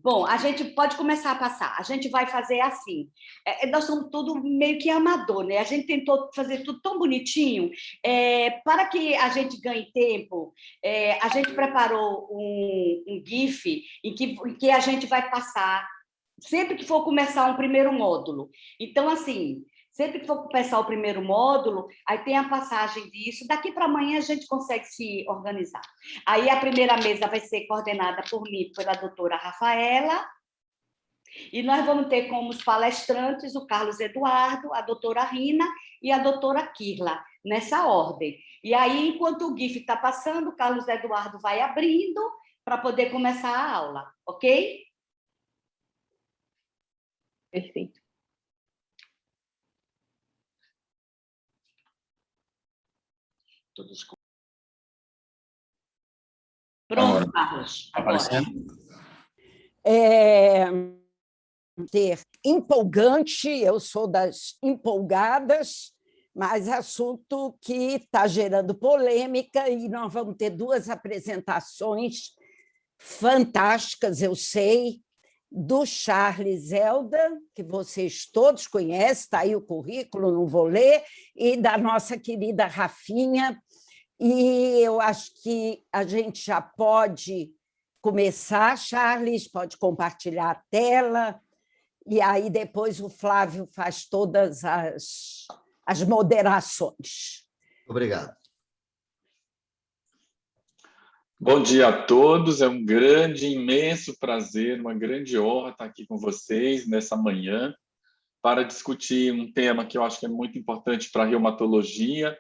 Bom, a gente pode começar a passar. A gente vai fazer assim. Nós somos tudo meio que amador, né? A gente tentou fazer tudo tão bonitinho. Para que a gente ganhe tempo, a gente preparou um GIF em que a gente vai passar sempre que for começar um primeiro módulo. Então, assim, sempre que for começar o primeiro módulo, aí tem a passagem disso. Daqui para amanhã a gente consegue se organizar. Aí a primeira mesa vai ser coordenada por mim, pela doutora Rafaela, e nós vamos ter como os palestrantes o Carlos Eduardo, a doutora Rina e a doutora Kirla, nessa ordem. E aí, enquanto o GIF está passando, o Carlos Eduardo vai abrindo para poder começar a aula, ok? Perfeito. Todos com... Pronto, Carlos. Agora. Ser empolgante, eu sou das empolgadas, mas assunto que está gerando polêmica e nós vamos ter duas apresentações fantásticas, eu sei, do Charles Zelda, que vocês todos conhecem, está aí o currículo, não vou ler, e da nossa querida Rafinha. E eu acho que a gente já pode começar, Charles, pode compartilhar a tela, e aí depois o Flávio faz todas as moderações. Obrigado. Bom dia a todos, é um grande, imenso prazer, uma grande honra estar aqui com vocês nessa manhã para discutir um tema que eu acho que é muito importante para a reumatologia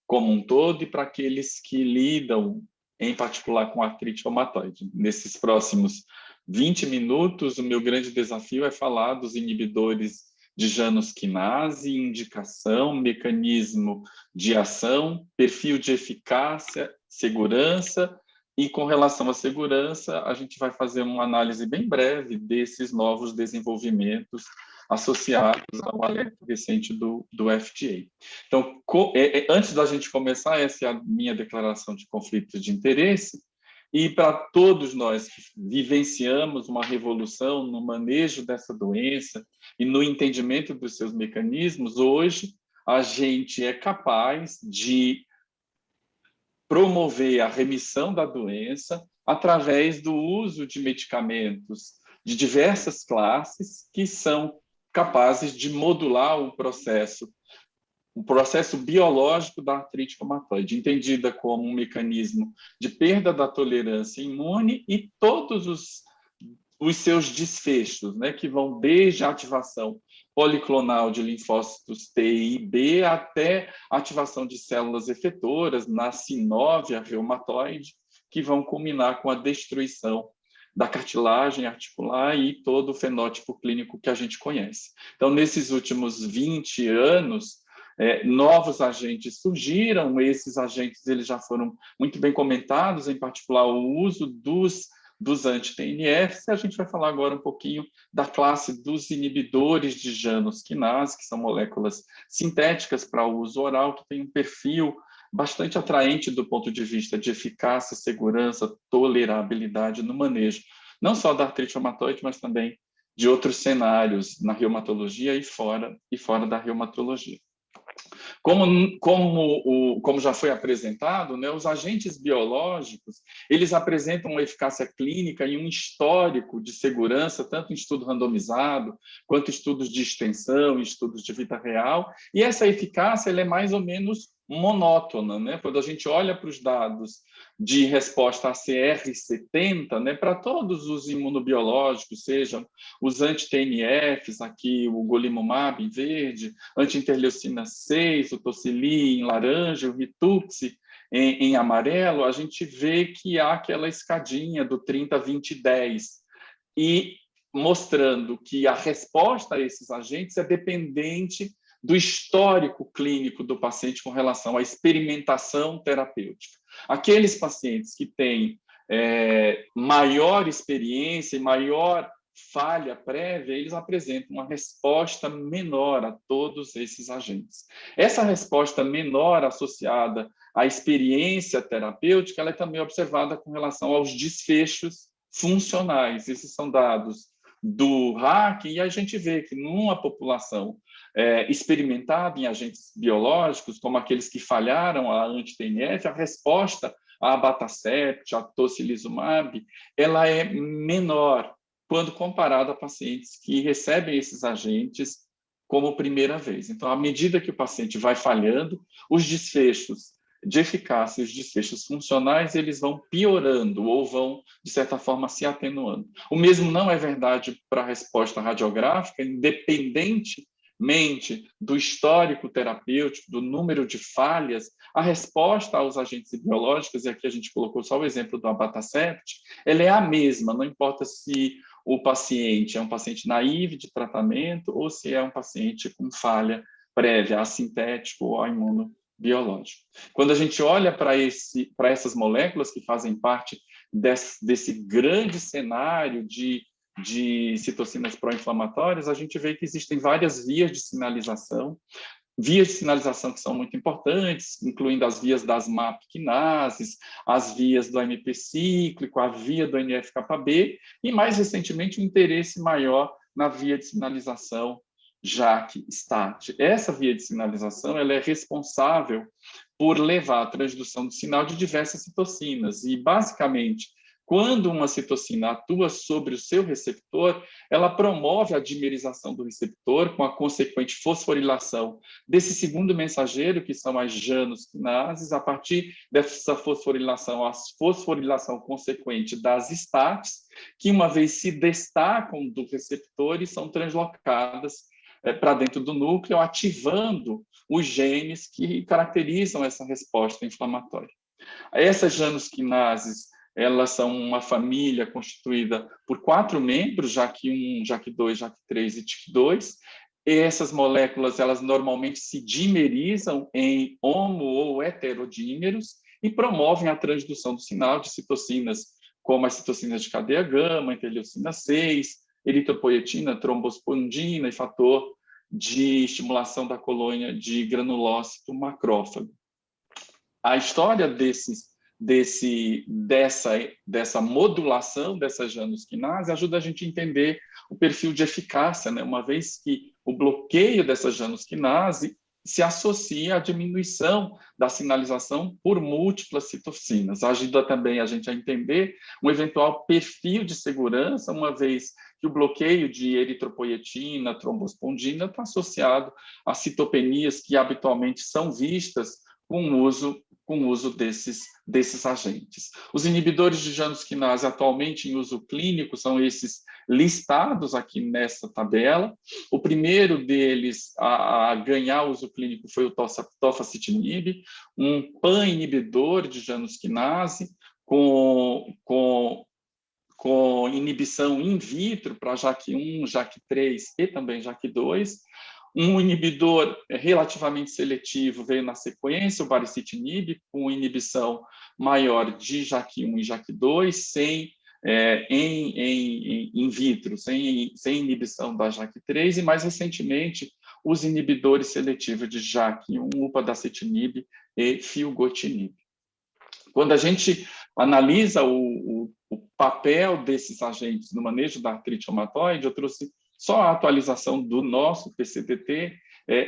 como um todo e para aqueles que lidam, em particular, com artrite reumatoide. Nesses próximos 20 minutos, o meu grande desafio é falar dos inibidores de Janus quinase, indicação, mecanismo de ação, perfil de eficácia, segurança. E, com relação à segurança, a gente vai fazer uma análise bem breve desses novos desenvolvimentos associados ao alerta recente do FDA. Então, antes da gente começar, essa é a minha declaração de conflito de interesse, e para todos nós que vivenciamos uma revolução no manejo dessa doença e no entendimento dos seus mecanismos, hoje a gente é capaz de promover a remissão da doença através do uso de medicamentos de diversas classes que são capazes de modular o processo biológico da artrite reumatoide, entendida como um mecanismo de perda da tolerância imune e todos os seus desfechos, né, que vão desde a ativação policlonal de linfócitos T e B até a ativação de células efetoras na sinóvia reumatoide, que vão culminar com a destruição da cartilagem articular e todo o fenótipo clínico que a gente conhece. Então, nesses últimos 20 anos, novos agentes surgiram, esses agentes eles já foram muito bem comentados, em particular o uso dos anti-TNFs, e a gente vai falar agora um pouquinho da classe dos inibidores de Janus quinase, que são moléculas sintéticas para uso oral, que tem um perfil bastante atraente do ponto de vista de eficácia, segurança, tolerabilidade no manejo, não só da artrite reumatoide, mas também de outros cenários na reumatologia e fora da reumatologia. Como já foi apresentado, né, os agentes biológicos, eles apresentam uma eficácia clínica e um histórico de segurança, tanto em estudo randomizado, quanto estudos de extensão, estudos de vida real, e essa eficácia ela é mais ou menos monótona, né? Quando a gente olha para os dados de resposta a CR70, né, para todos os imunobiológicos, sejam os anti-TNFs, aqui o golimumab em verde, anti-interleucina 6, o tocili em laranja, o rituxi em amarelo, a gente vê que há aquela escadinha do 30, 20, 10, e mostrando que a resposta a esses agentes é dependente do histórico clínico do paciente com relação à experimentação terapêutica. Aqueles pacientes que têm maior experiência e maior falha prévia, eles apresentam uma resposta menor a todos esses agentes. Essa resposta menor associada à experiência terapêutica, ela é também observada com relação aos desfechos funcionais. Esses são dados do RAC, e a gente vê que numa população experimentada em agentes biológicos, como aqueles que falharam a anti-TNF, a resposta à abatacept, à tocilizumab, ela é menor quando comparada a pacientes que recebem esses agentes como primeira vez. Então, à medida que o paciente vai falhando, os desfechos de eficácia, os desfechos funcionais, eles vão piorando ou vão, de certa forma, se atenuando. O mesmo não é verdade para a resposta radiográfica, independentemente do histórico terapêutico, do número de falhas, a resposta aos agentes biológicos, e aqui a gente colocou só o exemplo do abatacept, ela é a mesma, não importa se o paciente é um paciente naive de tratamento ou se é um paciente com falha prévia, assintético ou imunobiológico. Quando a gente olha para essas moléculas que fazem parte desse grande cenário de citocinas pró-inflamatórias, a gente vê que existem várias vias de sinalização que são muito importantes, incluindo as vias das MAP quinases, as vias do AMP cíclico, a via do NF-κB e, mais recentemente, um interesse maior na via de sinalização JAK-STAT. Essa via de sinalização ela é responsável por levar a transdução do sinal de diversas citocinas e, basicamente, quando uma citocina atua sobre o seu receptor, ela promove a dimerização do receptor com a consequente fosforilação desse segundo mensageiro, que são as janusquinases. A partir dessa fosforilação, a fosforilação consequente das STATs, que uma vez se destacam do receptor e são translocadas para dentro do núcleo, ativando os genes que caracterizam essa resposta inflamatória. Essas janusquinases, elas são uma família constituída por 4 membros, JAK1, JAK2, JAK3 e TYK2. E essas moléculas, elas normalmente se dimerizam em homo ou heterodímeros e promovem a transdução do sinal de citocinas, como as citocinas de cadeia gama, interleucina 6, eritropoietina, trombospondina e fator de estimulação da colônia de granulócito macrófago. A história dessa modulação dessa janusquinase ajuda a gente a entender o perfil de eficácia, né? Uma vez que o bloqueio dessa janusquinase se associa à diminuição da sinalização por múltiplas citocinas. Ajuda também a gente a entender um eventual perfil de segurança, uma vez que o bloqueio de eritropoietina, trombospondina está associado a citopenias que habitualmente são vistas com o uso desses agentes. Os inibidores de janusquinase atualmente em uso clínico são esses listados aqui nessa tabela. O primeiro deles a ganhar uso clínico foi o tofacitinib, um pan-inibidor de janusquinase com inibição in vitro para JAK1, JAK3 e também JAK2. Um inibidor relativamente seletivo veio na sequência, o baricitinib, com inibição maior de JAK1 e JAK2, in vitro, sem inibição da JAK3, e mais recentemente os inibidores seletivos de JAK1, upadacitinib e filgotinib. Quando a gente analisa o papel desses agentes no manejo da artrite reumatoide, eu trouxe só a atualização do nosso PCDT,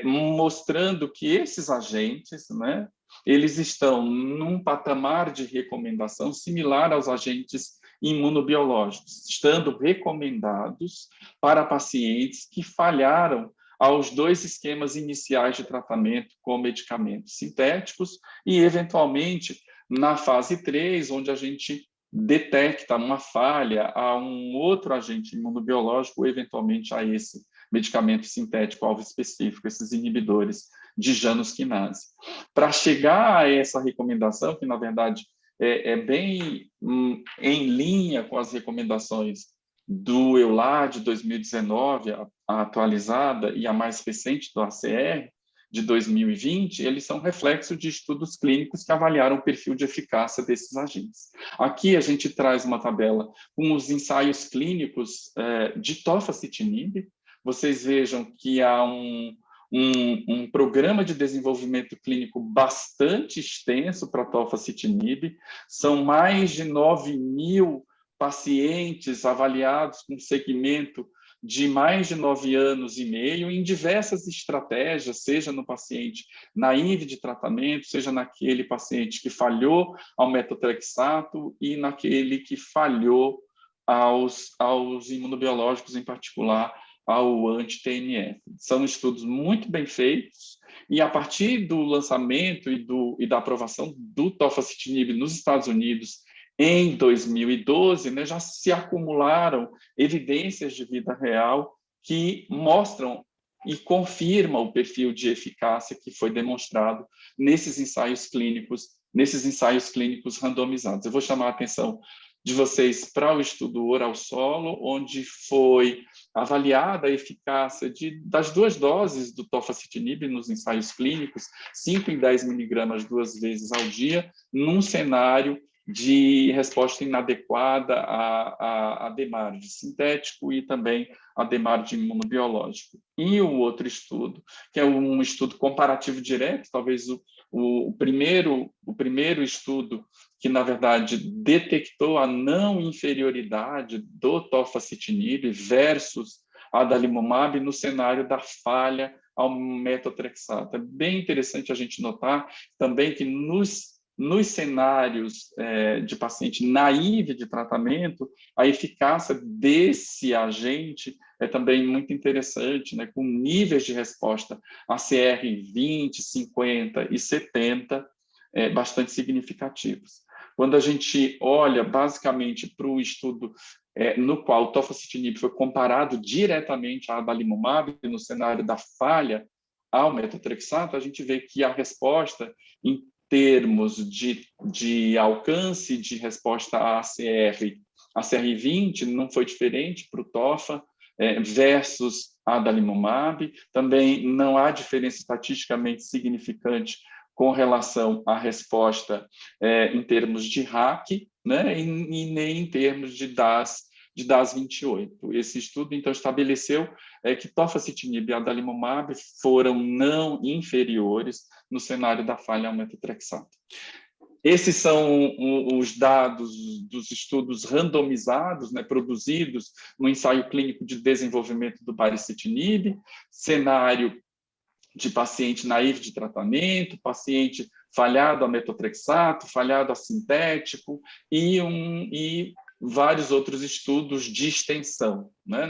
mostrando que esses agentes, né, eles estão num patamar de recomendação similar aos agentes imunobiológicos, estando recomendados para pacientes que falharam aos 2 esquemas iniciais de tratamento com medicamentos sintéticos e, eventualmente, na fase 3, onde a gente detecta uma falha a um outro agente imunobiológico ou, eventualmente, a esse medicamento sintético alvo específico, esses inibidores de janusquinase. Para chegar a essa recomendação, que, na verdade, é bem em linha com as recomendações do EULAR de 2019, a atualizada, e a mais recente do ACR, de 2020, eles são reflexo de estudos clínicos que avaliaram o perfil de eficácia desses agentes. Aqui a gente traz uma tabela com os ensaios clínicos de tofacitinib. Vocês vejam que há um programa de desenvolvimento clínico bastante extenso para tofacitinib. São mais de 9.000 pacientes avaliados com segmento de mais de 9 anos e meio em diversas estratégias, seja no paciente naive de tratamento, seja naquele paciente que falhou ao metotrexato e naquele que falhou aos imunobiológicos, em particular ao anti-TNF. São estudos muito bem feitos e, a partir do lançamento e da aprovação do tofacitinib nos Estados Unidos em 2012, né, já se acumularam evidências de vida real que mostram e confirmam o perfil de eficácia que foi demonstrado nesses ensaios clínicos randomizados. Eu vou chamar a atenção de vocês para o estudo oral solo, onde foi avaliada a eficácia das 2 doses do tofacitinib nos ensaios clínicos, 5 em 10 miligramas 2 vezes ao dia, num cenário de resposta inadequada a DMARD sintético e também a DMARD imunobiológico. E o outro estudo, que é um estudo comparativo direto, talvez o primeiro estudo que, na verdade, detectou a não inferioridade do tofacitinib versus a adalimumab no cenário da falha ao metotrexato. É bem interessante a gente notar também que nos cenários de paciente naive de tratamento, a eficácia desse agente é também muito interessante, né, com níveis de resposta ACR20, 50 e 70 bastante significativos. Quando a gente olha basicamente para o estudo no qual o tofacitinib foi comparado diretamente à adalimumab no cenário da falha ao metotrexato, a gente vê que a resposta em termos de alcance de resposta a ACR20 não foi diferente para o TOFA versus a adalimumab. Também não há diferença estatisticamente significante com relação à resposta em termos de RAC, né, e nem em termos de DAS28. Esse estudo, então, estabeleceu que tofacitinib e adalimumab foram não inferiores no cenário da falha ao metotrexato. Esses são os dados dos estudos randomizados, né, produzidos no ensaio clínico de desenvolvimento do baricitinib, cenário de paciente naive de tratamento, paciente falhado a metotrexato, falhado a sintético e vários outros estudos de extensão, né?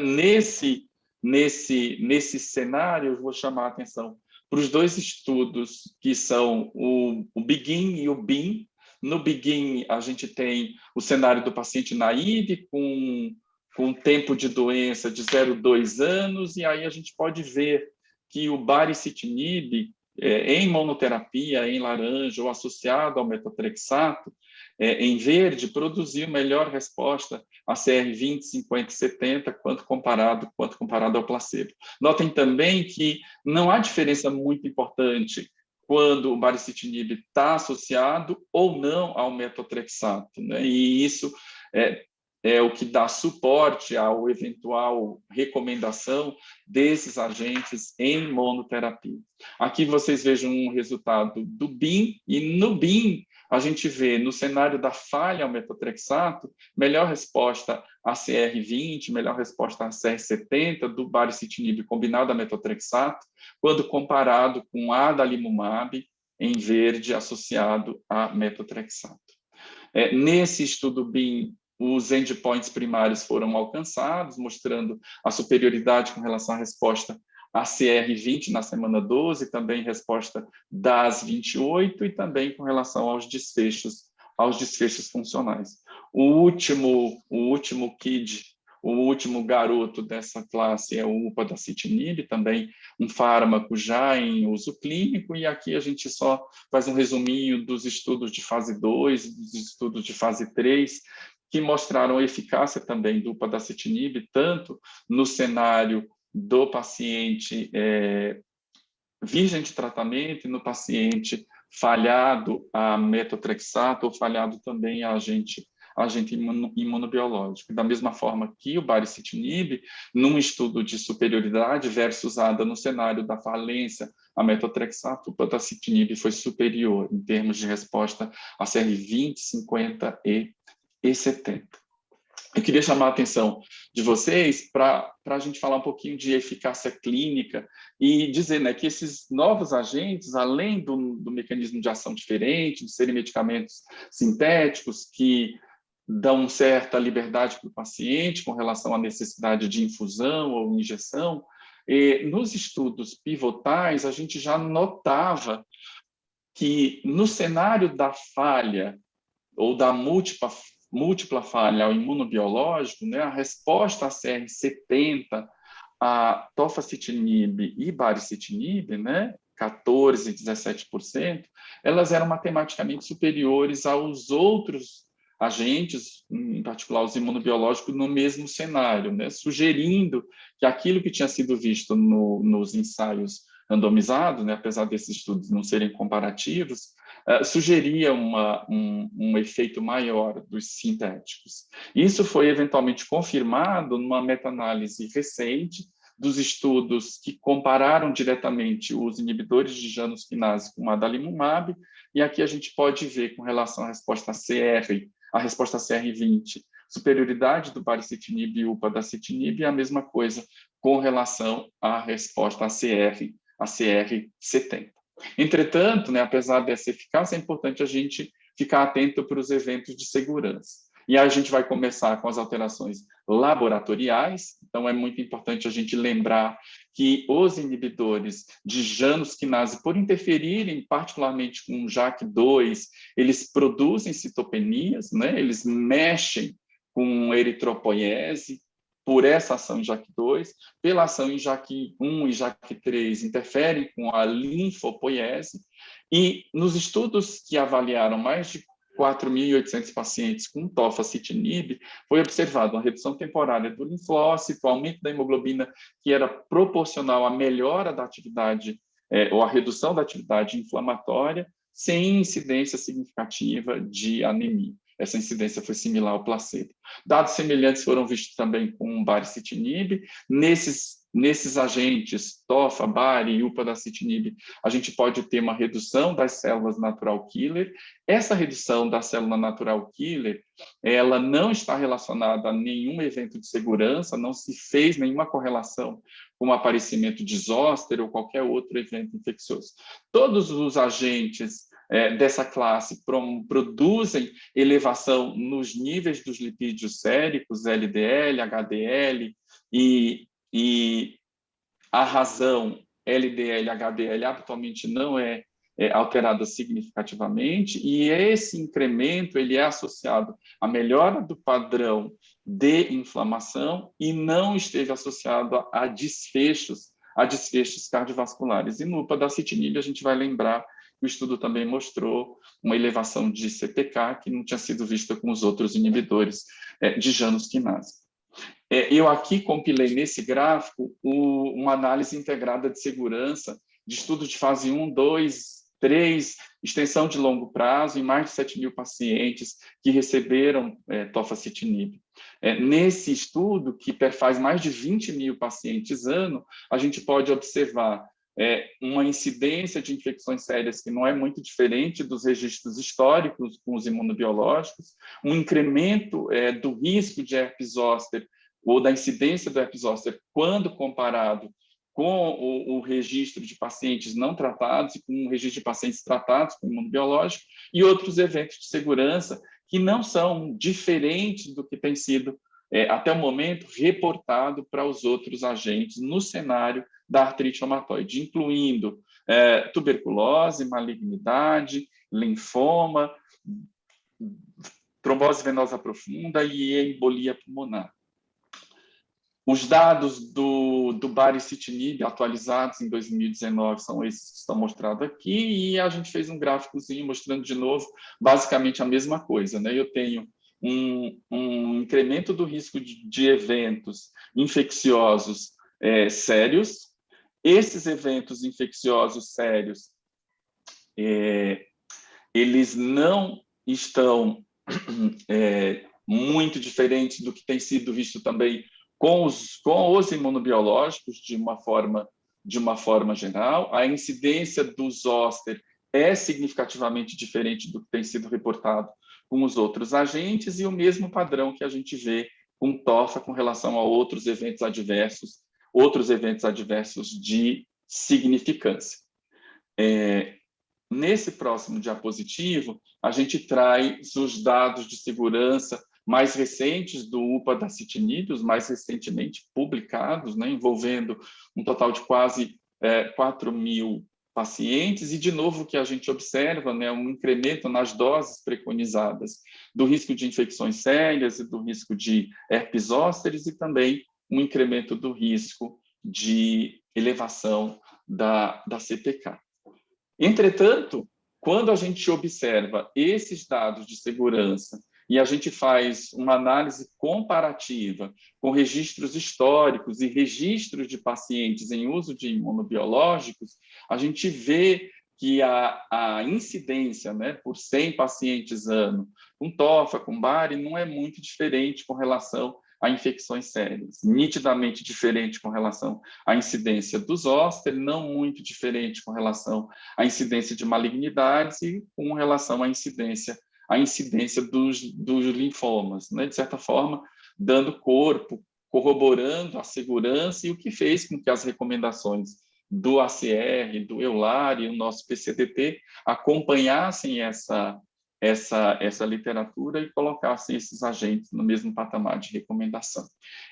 Nesse cenário, eu vou chamar a atenção para os 2 estudos que são o BEGIN e o BEAM. No BEGIN, a gente tem o cenário do paciente naive com tempo de doença de 0,2 anos, e aí a gente pode ver que o baricitinib, em monoterapia, em laranja, ou associado ao metotrexato, em verde, produziu melhor resposta a CR20, 50 e 70, quanto comparado ao placebo. Notem também que não há diferença muito importante quando o baricitinib está associado ou não ao metotrexato, né? E isso é o que dá suporte ao eventual recomendação desses agentes em monoterapia. Aqui vocês vejam um resultado do BEAM, e no BEAM a gente vê, no cenário da falha ao metotrexato, melhor resposta a CR20, melhor resposta a CR70 do baricitinib combinado a metotrexato, quando comparado com a adalimumab em verde associado a metotrexato. Nesse estudo BEAM, os endpoints primários foram alcançados, mostrando a superioridade com relação à resposta a CR20 na semana 12, também resposta DAS28 e também com relação aos desfechos funcionais. O último garoto dessa classe é o upadacitinib, também um fármaco já em uso clínico, e aqui a gente só faz um resuminho dos estudos de fase 2, dos estudos de fase 3, que mostraram a eficácia também do upadacitinib, tanto no cenário do paciente virgem de tratamento e no paciente falhado a metotrexato ou falhado também a agente imunobiológico. Da mesma forma que o baricitinib, num estudo de superioridade versus ADA no cenário da falência a metotrexato, o upadacitinib foi superior em termos de resposta a CR20, 50 e 70. Eu queria chamar a atenção de vocês para a gente falar um pouquinho de eficácia clínica e dizer, né, que esses novos agentes, além do mecanismo de ação diferente, de serem medicamentos sintéticos que dão certa liberdade para o paciente com relação à necessidade de infusão ou injeção, nos estudos pivotais, a gente já notava que no cenário da falha ou da múltipla falha ao imunobiológico, né, a resposta a CR70, a tofacitinib e baricitinib, né, 14% e 17%, elas eram matematicamente superiores aos outros agentes, em particular os imunobiológicos, no mesmo cenário, né, sugerindo que aquilo que tinha sido visto nos ensaios randomizados, né, apesar desses estudos não serem comparativos, sugeria um efeito maior dos sintéticos. Isso foi eventualmente confirmado numa meta-análise recente dos estudos que compararam diretamente os inibidores de Janus quinase com adalimumab, e aqui a gente pode ver com relação à resposta CR, a resposta CR20, superioridade do baricitinib e upadacitinib, e a mesma coisa com relação à resposta a CR70. Entretanto, né, apesar dessa eficácia, é importante a gente ficar atento para os eventos de segurança. E a gente vai começar com as alterações laboratoriais, então é muito importante a gente lembrar que os inibidores de Janus quinase, por interferirem particularmente com o JAK2, eles produzem citopenias, né? Eles mexem com eritropoiese, por essa ação em JAK2, pela ação em JAK1 e JAK3 interferem com a linfopoiese, e nos estudos que avaliaram mais de 4.800 pacientes com tofacitinib, foi observada uma redução temporária do linfócito, aumento da hemoglobina que era proporcional à melhora da atividade ou à redução da atividade inflamatória, sem incidência significativa de anemia. Essa incidência foi similar ao placebo. Dados semelhantes foram vistos também com baricitinib. Nesses agentes, tofa, bari e upadacitinib, a gente pode ter uma redução das células natural killer. Essa redução da célula natural killer, ela não está relacionada a nenhum evento de segurança, não se fez nenhuma correlação com o aparecimento de zóster ou qualquer outro evento infeccioso. Todos os agentes dessa classe produzem elevação nos níveis dos lipídios séricos, LDL, HDL, e a razão LDL, HDL habitualmente não é alterada significativamente, e esse incremento ele é associado à melhora do padrão de inflamação e não esteve associado a desfechos cardiovasculares. E no upadacitinib a gente vai lembrar que o estudo também mostrou uma elevação de CPK que não tinha sido vista com os outros inibidores de Janus quinase. Eu aqui compilei nesse gráfico uma análise integrada de segurança de estudos de fase 1, 2, 3, extensão de longo prazo em mais de 7.000 pacientes que receberam tofacitinib. Nesse estudo, que perfaz mais de 20.000 pacientes ano, a gente pode observar uma incidência de infecções sérias que não é muito diferente dos registros históricos com os imunobiológicos, um incremento do risco de herpes zoster ou da incidência do herpes zoster quando comparado com o registro de pacientes não tratados e com o registro de pacientes tratados com imunobiológico, e outros eventos de segurança que não são diferentes do que tem sido, até o momento, reportado para os outros agentes no cenário da artrite reumatoide, incluindo tuberculose, malignidade, linfoma, trombose venosa profunda e embolia pulmonar. Os dados do baricitinib atualizados em 2019 são esses que estão mostrados aqui, e a gente fez um gráficozinho mostrando de novo basicamente a mesma coisa, né? Eu tenho um incremento do risco de eventos infecciosos sérios. Esses eventos infecciosos sérios, eles não estão muito diferentes do que tem sido visto também com os imunobiológicos de uma forma geral. A incidência do zóster é significativamente diferente do que tem sido reportado com os outros agentes, e o mesmo padrão que a gente vê com TOFA com relação a outros eventos adversos de significância. Nesse próximo diapositivo, a gente traz os dados de segurança mais recentes do upadacitinib, os mais recentemente publicados, né, envolvendo um total de quase 4.000 pacientes, e, de novo, o que a gente observa, né, um incremento nas doses preconizadas do risco de infecções sérias e do risco de herpes zósteres, e também um incremento do risco de elevação da CPK. Entretanto, quando a gente observa esses dados de segurança e a gente faz uma análise comparativa com registros históricos e registros de pacientes em uso de imunobiológicos, a gente vê que a incidência, né, por 100 pacientes ano com TOFA, com BARI, não é muito diferente com relação a infecções sérias, nitidamente diferente com relação à incidência do zoster, não muito diferente com relação à incidência de malignidades e com relação à incidência dos linfomas, né? De certa forma, dando corpo, corroborando a segurança, e o que fez com que as recomendações do ACR, do EULAR e o nosso PCDT acompanhassem essa literatura e colocassem esses agentes no mesmo patamar de recomendação.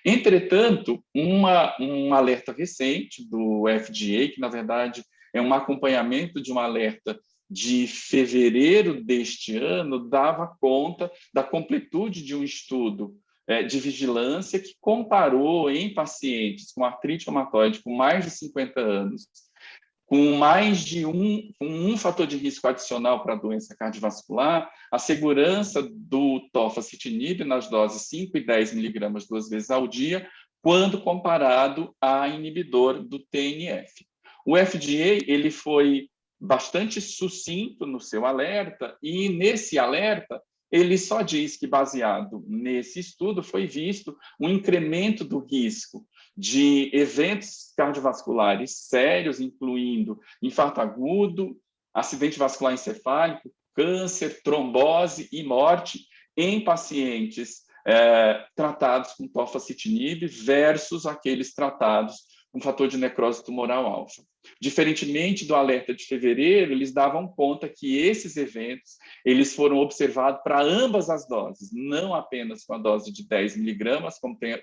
Entretanto, um alerta recente do FDA, que, na verdade, é um acompanhamento de um alerta de fevereiro deste ano, dava conta da completude de um estudo de vigilância que comparou em pacientes com artrite reumatoide com mais de 50 anos, com mais de um fator de risco adicional para a doença cardiovascular, a segurança do tofacitinib nas doses 5 e 10 miligramas 2 vezes ao dia, quando comparado a inibidor do TNF. O FDA ele foi bastante sucinto no seu alerta, e nesse alerta ele só diz que, baseado nesse estudo, foi visto um incremento do risco de eventos cardiovasculares sérios, incluindo infarto agudo, acidente vascular encefálico, câncer, trombose e morte em pacientes tratados com tofacitinib versus aqueles tratados com fator de necrose tumoral alfa. Diferentemente do alerta de fevereiro, eles davam conta que esses eventos eles foram observados para ambas as doses, não apenas com a dose de 10 miligramas,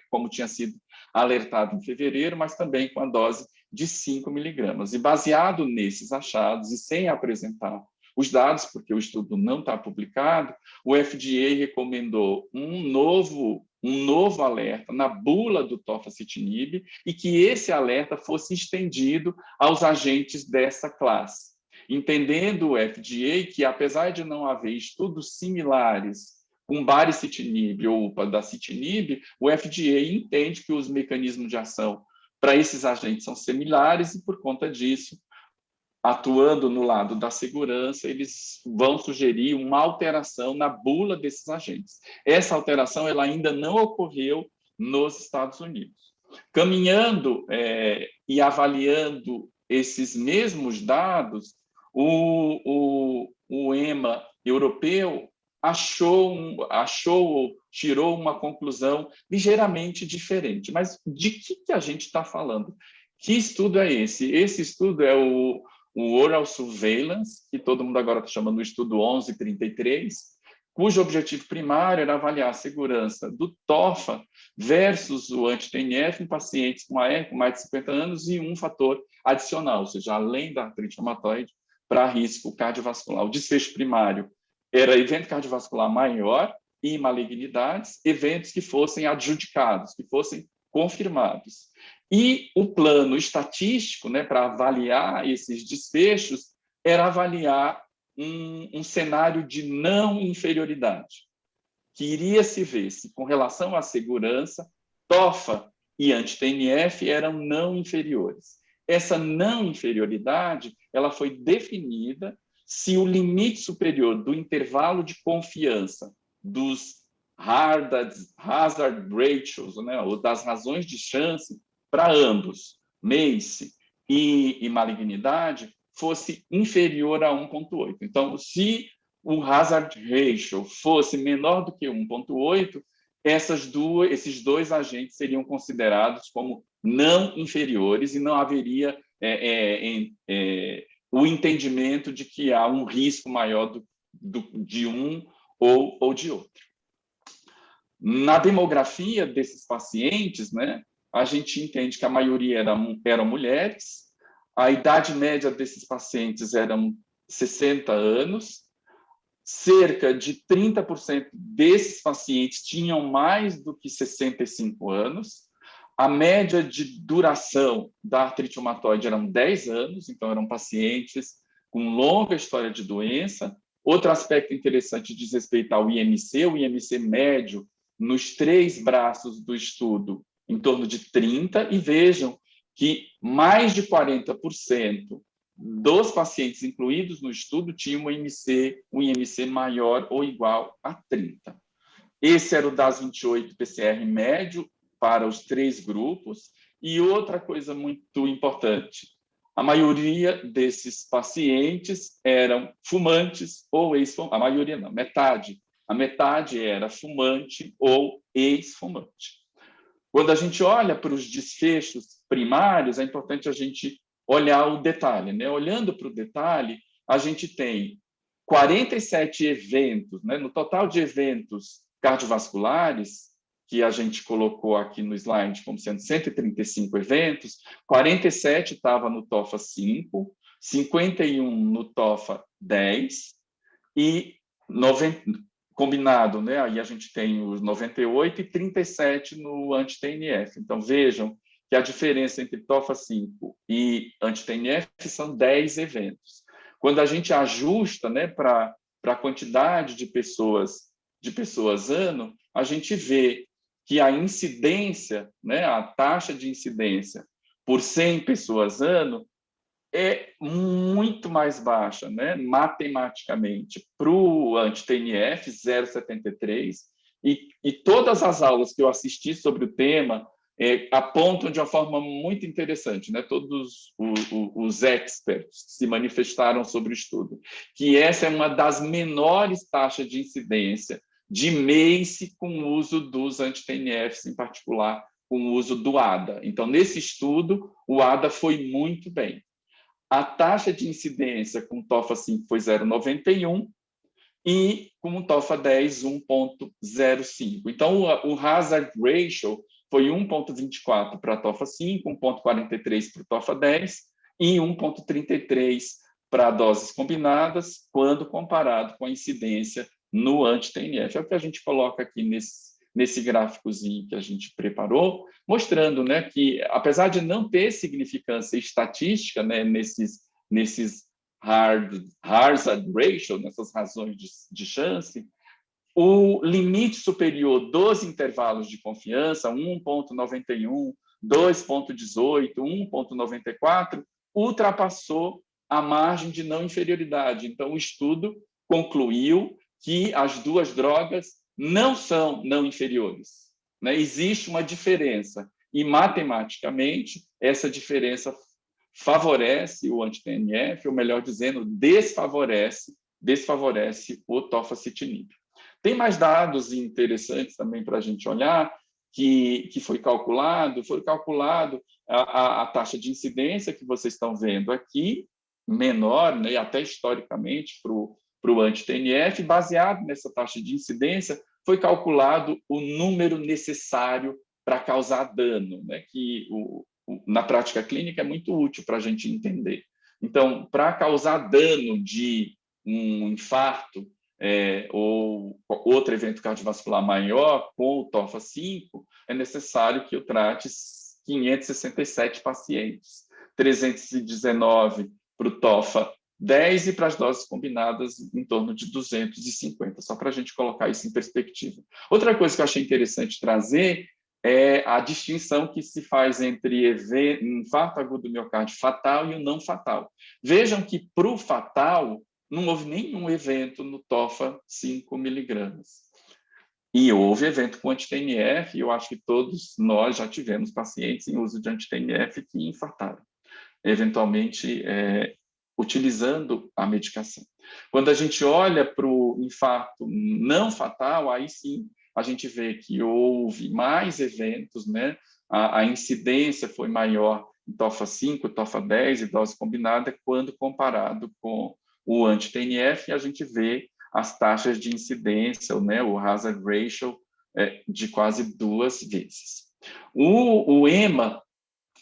como tinha sido alertado em fevereiro, mas também com a dose de 5 miligramas. E baseado nesses achados e sem apresentar os dados, porque o estudo não está publicado, o FDA recomendou um novo alerta na bula do tofacitinib, e que esse alerta fosse estendido aos agentes dessa classe, entendendo o FDA que, apesar de não haver estudos similares com baricitinib ou upadacitinib, o FDA entende que os mecanismos de ação para esses agentes são similares, e, por conta disso, atuando no lado da segurança, eles vão sugerir uma alteração na bula desses agentes. Essa alteração ela ainda não ocorreu nos Estados Unidos. Caminhando e avaliando esses mesmos dados, o EMA europeu tirou uma conclusão ligeiramente diferente. Mas de que a gente está falando? Que estudo é esse? Esse estudo é o Oral Surveillance, que todo mundo agora está chamando de estudo 1133, cujo objetivo primário era avaliar a segurança do TOFA versus o anti-TNF em pacientes com AR com mais de 50 anos e um fator adicional, ou seja, além da artrite reumatoide, para risco cardiovascular. O desfecho primário era evento cardiovascular maior e malignidades, eventos que fossem adjudicados, que fossem confirmados. E o plano estatístico, né, para avaliar esses desfechos, era avaliar um cenário de não inferioridade, que iria se ver se, com relação à segurança, TOFA e anti-TNF eram não inferiores. Essa não inferioridade ela foi definida se o limite superior do intervalo de confiança dos hazard ratios, né, ou das razões de chance para ambos, MACE e malignidade, fosse inferior a 1,8. Então, se o hazard ratio fosse menor do que 1,8, esses dois agentes seriam considerados como não inferiores e não haveria o entendimento de que há um risco maior de um ou de outro. Na demografia desses pacientes, né, a gente entende que a maioria eram mulheres, a idade média desses pacientes eram 60 anos, cerca de 30% desses pacientes tinham mais do que 65 anos, a média de duração da artrite reumatoide eram 10 anos, então eram pacientes com longa história de doença. Outro aspecto interessante diz respeito ao IMC, o IMC médio nos 3 braços do estudo, em torno de 30, e vejam que mais de 40% dos pacientes incluídos no estudo tinham um IMC maior ou igual a 30. Esse era o DAS28 PCR médio para os 3 grupos. E outra coisa muito importante, a maioria desses pacientes eram fumantes ou ex-fumantes. A maioria não, metade. A metade era fumante ou ex-fumante. Quando a gente olha para os desfechos primários, é importante a gente olhar o detalhe, né? Olhando para o detalhe, a gente tem 47 eventos, né? No total de eventos cardiovasculares, que a gente colocou aqui no slide como sendo 135 eventos, 47 estava no TOFA 5, 51 no TOFA 10 e 90, combinado, né? Aí a gente tem os 98 e 37 no anti-TNF. Então, vejam que a diferença entre TOFA 5 e anti-TNF são 10 eventos. Quando a gente ajusta, né, para a quantidade de pessoas ano, a gente vê que a incidência, né, a taxa de incidência por 100 pessoas ano é muito mais baixa, né, matematicamente, para o anti-TNF, 0,73, e todas as aulas que eu assisti sobre o tema apontam de uma forma muito interessante, né, todos os experts que se manifestaram sobre o estudo, que essa é uma das menores taxas de incidência de MACE com o uso dos anti-TNFs, em particular com o uso do ADA. Então, nesse estudo, o ADA foi muito bem. A taxa de incidência com TOFA 5 foi 0,91 e com o TOFA 10, 1,05. Então, o hazard ratio foi 1,24 para a TOFA 5, 1,43 para o TOFA 10 e 1,33 para doses combinadas, quando comparado com a incidência no anti-TNF. É o que a gente coloca aqui nesse gráficozinho que a gente preparou, mostrando, né, que, apesar de não ter significância estatística, né, nesses hazard ratio, nessas razões de chance, o limite superior dos intervalos de confiança, 1,91, 2,18, 1,94, ultrapassou a margem de não inferioridade. Então, o estudo concluiu que as duas drogas não são não inferiores, né? Existe uma diferença e, matematicamente, essa diferença favorece o anti-TNF, ou melhor dizendo, desfavorece o tofacitinib. Tem mais dados interessantes também para a gente olhar, que foi calculado a taxa de incidência que vocês estão vendo aqui, menor, né, até historicamente, para o anti-TNF. Baseado nessa taxa de incidência, foi calculado o número necessário para causar dano, né, que na prática clínica é muito útil para a gente entender. Então, para causar dano de um infarto ou outro evento cardiovascular maior com o TOFA 5, é necessário que eu trate 567 pacientes, 319 para o TOFA 10 e para as doses combinadas em torno de 250, só para a gente colocar isso em perspectiva. Outra coisa que eu achei interessante trazer é a distinção que se faz entre infarto agudo do miocárdio fatal e o não fatal. Vejam que para o fatal não houve nenhum evento no TOFA 5 miligramas. E houve evento com anti-TNF, e eu acho que todos nós já tivemos pacientes em uso de anti-TNF que infartaram, eventualmente utilizando a medicação. Quando a gente olha para o infarto não fatal, aí sim a gente vê que houve mais eventos, né? A incidência foi maior em TOFA 5, TOFA 10 e dose combinada, quando comparado com o anti-TNF, a gente vê as taxas de incidência, né? O hazard ratio de quase 2 vezes. O EMA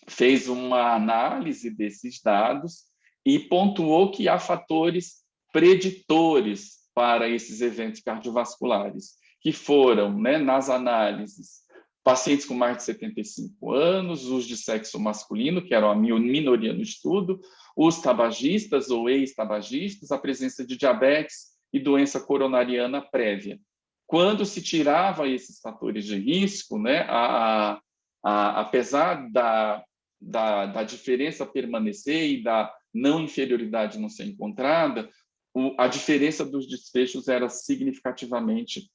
fez uma análise desses dados e pontuou que há fatores preditores para esses eventos cardiovasculares, que foram, né, nas análises, pacientes com mais de 75 anos, os de sexo masculino, que eram a minoria no estudo, os tabagistas ou ex-tabagistas, a presença de diabetes e doença coronariana prévia. Quando se tirava esses fatores de risco, né, apesar da diferença permanecer e da não inferioridade não ser encontrada, a diferença dos desfechos era significativamente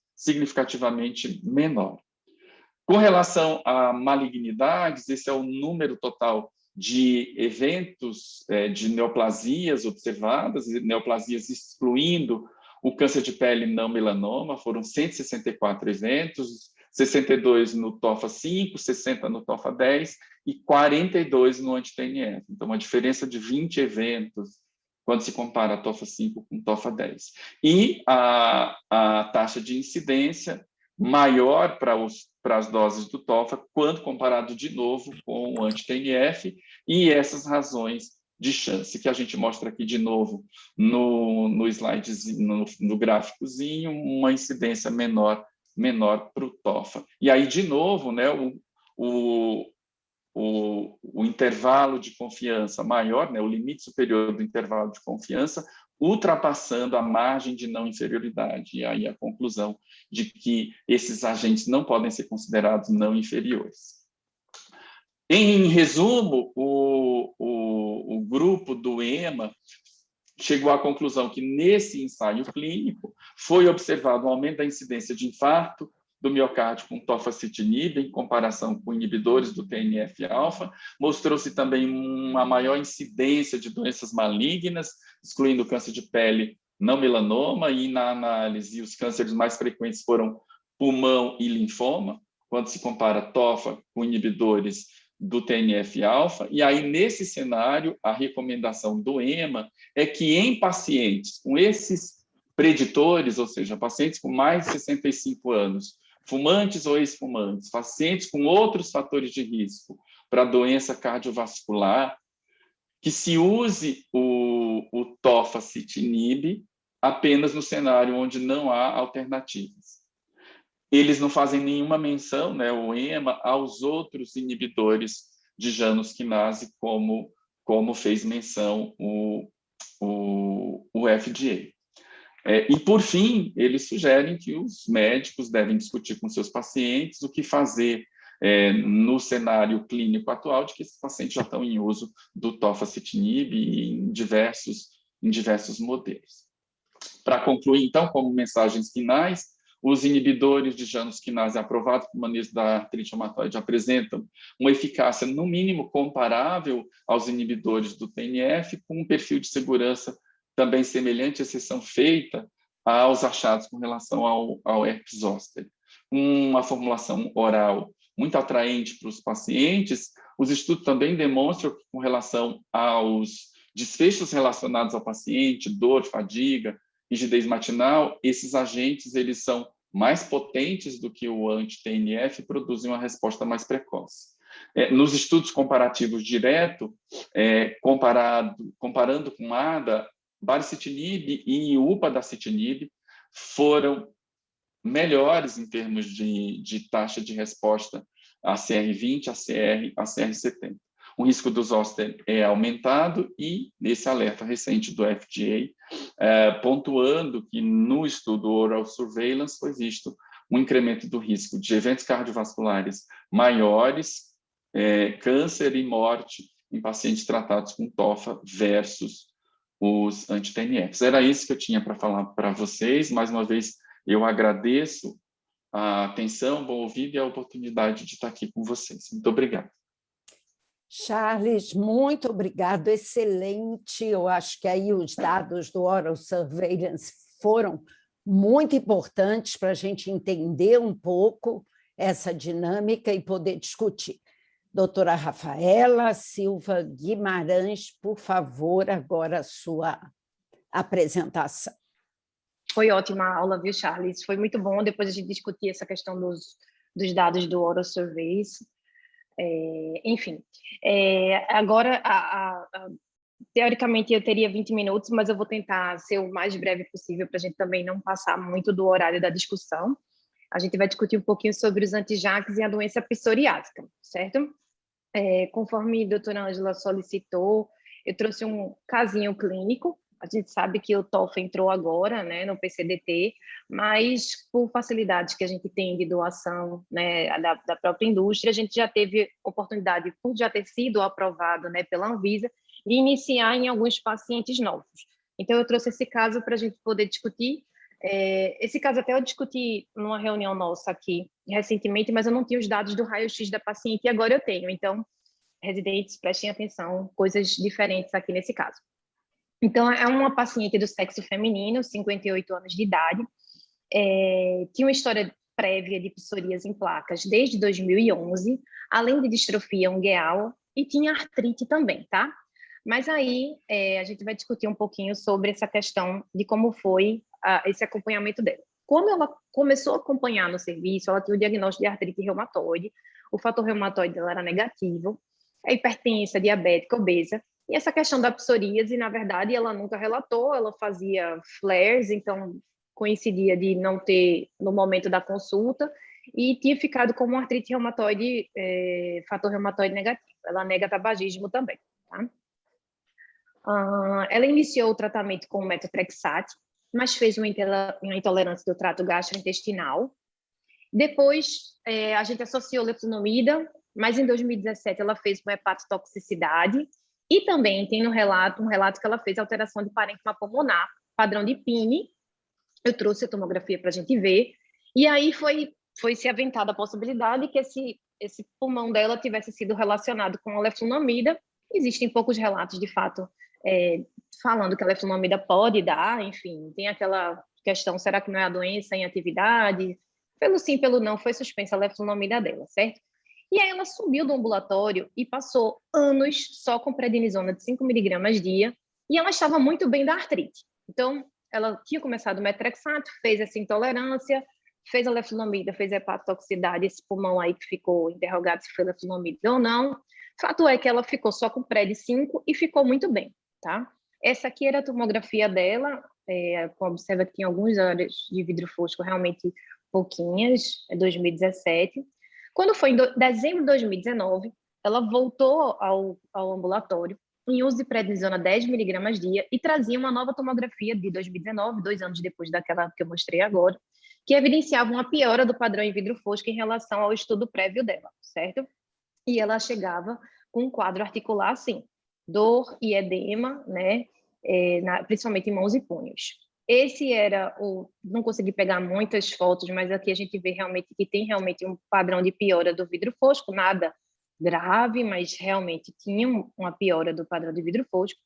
menor. Com relação a malignidades, esse é o número total de eventos de neoplasias observadas, neoplasias excluindo o câncer de pele não melanoma, foram 164 eventos, 62 no TOFA 5, 60 no TOFA 10 e 42 no anti-TNF. Então, uma diferença de 20 eventos quando se compara a TOFA 5 com TOFA 10. E a taxa de incidência maior para as doses do TOFA, quando comparado de novo com o anti-TNF, e essas razões de chance, que a gente mostra aqui de novo no slide, no gráficozinho, uma incidência menor para o TOFA. E aí, de novo, né, o intervalo de confiança maior, né, o limite superior do intervalo de confiança, ultrapassando a margem de não inferioridade. E aí a conclusão de que esses agentes não podem ser considerados não inferiores. Em resumo, o grupo do EMA chegou à conclusão que, nesse ensaio clínico, foi observado um aumento da incidência de infarto do miocárdio com tofacitinib, em comparação com inibidores do TNF-alfa. Mostrou-se também uma maior incidência de doenças malignas, excluindo o câncer de pele não melanoma, e na análise os cânceres mais frequentes foram pulmão e linfoma, quando se compara tofa com inibidores do TNF-alfa. E aí, nesse cenário, a recomendação do EMA é que em pacientes com esses preditores, ou seja, pacientes com mais de 65 anos, fumantes ou ex-fumantes, pacientes com outros fatores de risco para doença cardiovascular, que se use o tofacitinib apenas no cenário onde não há alternativas. Eles não fazem nenhuma menção, né, o EMA, aos outros inibidores de Janus quinase, como fez menção o FDA. E, por fim, eles sugerem que os médicos devem discutir com seus pacientes o que fazer no cenário clínico atual, de que esses pacientes já estão em uso do tofacitinib em diversos modelos. Para concluir, então, como mensagens finais, os inibidores de Janus quinase aprovados para o manejo da artrite reumatoide apresentam uma eficácia, no mínimo, comparável aos inibidores do TNF, com um perfil de segurança também semelhante, exceção feita aos achados com relação ao herpes zoster. Uma formulação oral muito atraente para os pacientes, os estudos também demonstram que, com relação aos desfechos relacionados ao paciente, dor, fadiga, rigidez matinal, esses agentes eles são mais potentes do que o anti-TNF e produzem uma resposta mais precoce. Nos estudos comparativos direto, comparando com ADA, baricitinib e upadacitinib foram melhores em termos de taxa de resposta a CR20, a CR70. O risco do zoster é aumentado e, nesse alerta recente do FDA, pontuando que no estudo Oral Surveillance foi visto um incremento do risco de eventos cardiovasculares maiores, câncer e morte em pacientes tratados com TOFA versus os anti-TNFs. Era isso que eu tinha para falar para vocês. Mais uma vez, eu agradeço a atenção, bom ouvido e a oportunidade de estar aqui com vocês. Muito obrigado. Charles, muito obrigado, excelente. Eu acho que aí os dados do Oral Surveillance foram muito importantes para a gente entender um pouco essa dinâmica e poder discutir. Doutora Rafaela Silva Guimarães, por favor, agora a sua apresentação. Foi ótima a aula, viu, Charles? Foi muito bom depois a gente discutir essa questão dos dados do Oral Surveys. Enfim, agora, teoricamente, eu teria 20 minutos, mas eu vou tentar ser o mais breve possível para a gente também não passar muito do horário da discussão. A gente vai discutir um pouquinho sobre os anti-JAKs e a doença psoriásica, certo? Conforme a doutora Ângela solicitou, eu trouxe um casinho clínico. A gente sabe que o TOF entrou agora, né, no PCDT, mas por facilidades que a gente tem de doação, né, da própria indústria, a gente já teve oportunidade, por já ter sido aprovado, né, pela Anvisa, de iniciar em alguns pacientes novos. Então, eu trouxe esse caso para a gente poder discutir. Esse caso até eu discuti numa reunião nossa aqui recentemente, mas eu não tinha os dados do raio-x da paciente e agora eu tenho. Então, residentes, prestem atenção, coisas diferentes aqui nesse caso. Então, é uma paciente do sexo feminino, 58 anos de idade, tinha uma história prévia de psoríase em placas desde 2011, além de distrofia ungueal, e tinha artrite também, tá? Mas aí a gente vai discutir um pouquinho sobre essa questão de como foi esse acompanhamento dela. Quando ela começou a acompanhar no serviço, ela tinha o diagnóstico de artrite reumatoide, o fator reumatoide dela era negativo, é hipertensa, diabética, obesa, e essa questão da psoríase, na verdade, ela nunca relatou, ela fazia flares, então coincidia de não ter no momento da consulta, e tinha ficado como uma artrite reumatoide, fator reumatoide negativo. Ela nega tabagismo também, tá? Ela iniciou o tratamento com metotrexate, mas fez uma intolerância do trato gastrointestinal. Depois, a gente associou leflunomida, mas em 2017 ela fez uma hepatotoxicidade e também tem um relato que ela fez alteração de parênquima pulmonar, padrão de PINE. Eu trouxe a tomografia para a gente ver. E aí foi se aventada a possibilidade que esse pulmão dela tivesse sido relacionado com a leflunomida. Existem poucos relatos, de fato, falando que a leflunomida pode dar, enfim, tem aquela questão, será que não é a doença em atividade? Pelo sim, pelo não, foi suspensa a leflunomida dela, certo? E aí ela subiu do ambulatório e passou anos só com prednisona de 5 mg dia, e ela estava muito bem da artrite. Então, ela tinha começado o metrexato, fez essa intolerância, fez a leflunomida, fez a hepatotoxicidade, esse pulmão aí que ficou interrogado se foi leflunomida ou não. Fato é que ela ficou só com pred 5 e ficou muito bem, tá? Essa aqui era a tomografia dela, observa que tinha algumas áreas de vidro fosco realmente pouquinhas, 2017. Quando foi em dezembro de 2019, ela voltou ao ambulatório em uso de prednisona 10 mg dia e trazia uma nova tomografia de 2019, 2 anos depois daquela que eu mostrei agora, que evidenciava uma piora do padrão em vidro fosco em relação ao estudo prévio dela, certo? E ela chegava com um quadro articular assim, dor e edema, né? Principalmente em mãos e punhos. Esse era não consegui pegar muitas fotos, mas aqui a gente vê realmente que tem realmente um padrão de piora do vidro fosco, nada grave, mas realmente tinha uma piora do padrão de vidro fosco.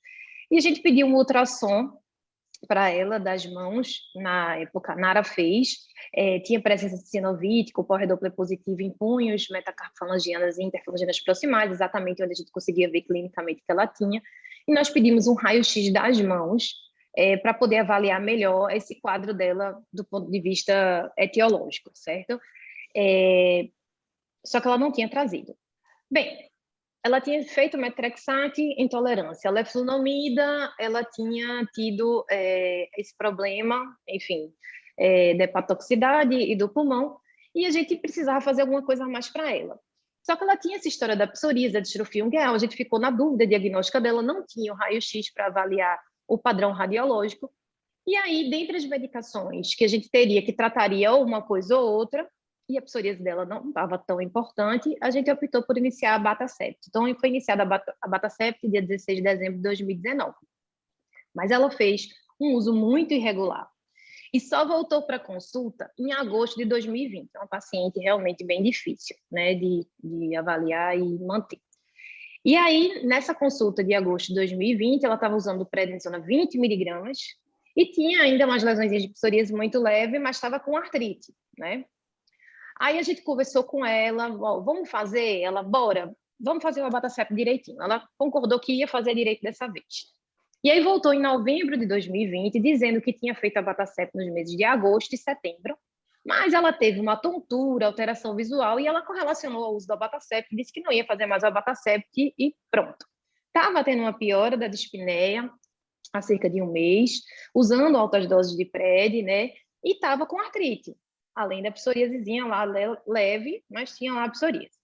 E a gente pediu um ultrassom para ela das mãos, na época, a Nara fez, tinha presença de sinovítico, pós-Doppler positivo em punhos, metacarfalangianas e interfalangianas proximais, exatamente onde a gente conseguia ver clinicamente que ela tinha, e nós pedimos um raio-x das mãos, para poder avaliar melhor esse quadro dela do ponto de vista etiológico, certo? Só que ela não tinha trazido. Bem, ela tinha feito metrexate, intolerância, leflunomida, ela tinha tido esse problema, enfim, da hepatotoxicidade e do pulmão, e a gente precisava fazer alguma coisa a mais para ela. Só que ela tinha essa história da psoríase, da distrofia ungueal, a gente ficou na dúvida diagnóstica dela, não tinha o raio-x para avaliar o padrão radiológico, e aí, dentre as medicações que a gente teria, que trataria uma coisa ou outra, e a psoríase dela não estava tão importante, a gente optou por iniciar a Batacept. Então, foi iniciada a Batacept dia 16 de dezembro de 2019. Mas ela fez um uso muito irregular. E só voltou para consulta em agosto de 2020. É uma paciente realmente bem difícil, né, de avaliar e manter. E aí, nessa consulta de agosto de 2020, ela estava usando prednisona 20 mg E tinha ainda umas lesões de psoríase muito leve, mas estava com artrite, né? Aí a gente conversou com ela, ó, vamos fazer? Ela, bora, vamos fazer o Abatacept direitinho. Ela concordou que ia fazer direito dessa vez. E aí voltou em novembro de 2020, dizendo que tinha feito a Abatacept nos meses de agosto e setembro, mas ela teve uma tontura, alteração visual, e ela correlacionou ao uso do Abatacept, disse que não ia fazer mais o Abatacept e pronto. Estava tendo uma piora da dispneia há cerca de um mês, usando altas doses de PRED, né? E estava com artrite, além da psoríasezinha lá leve, mas tinha lá a psoríase.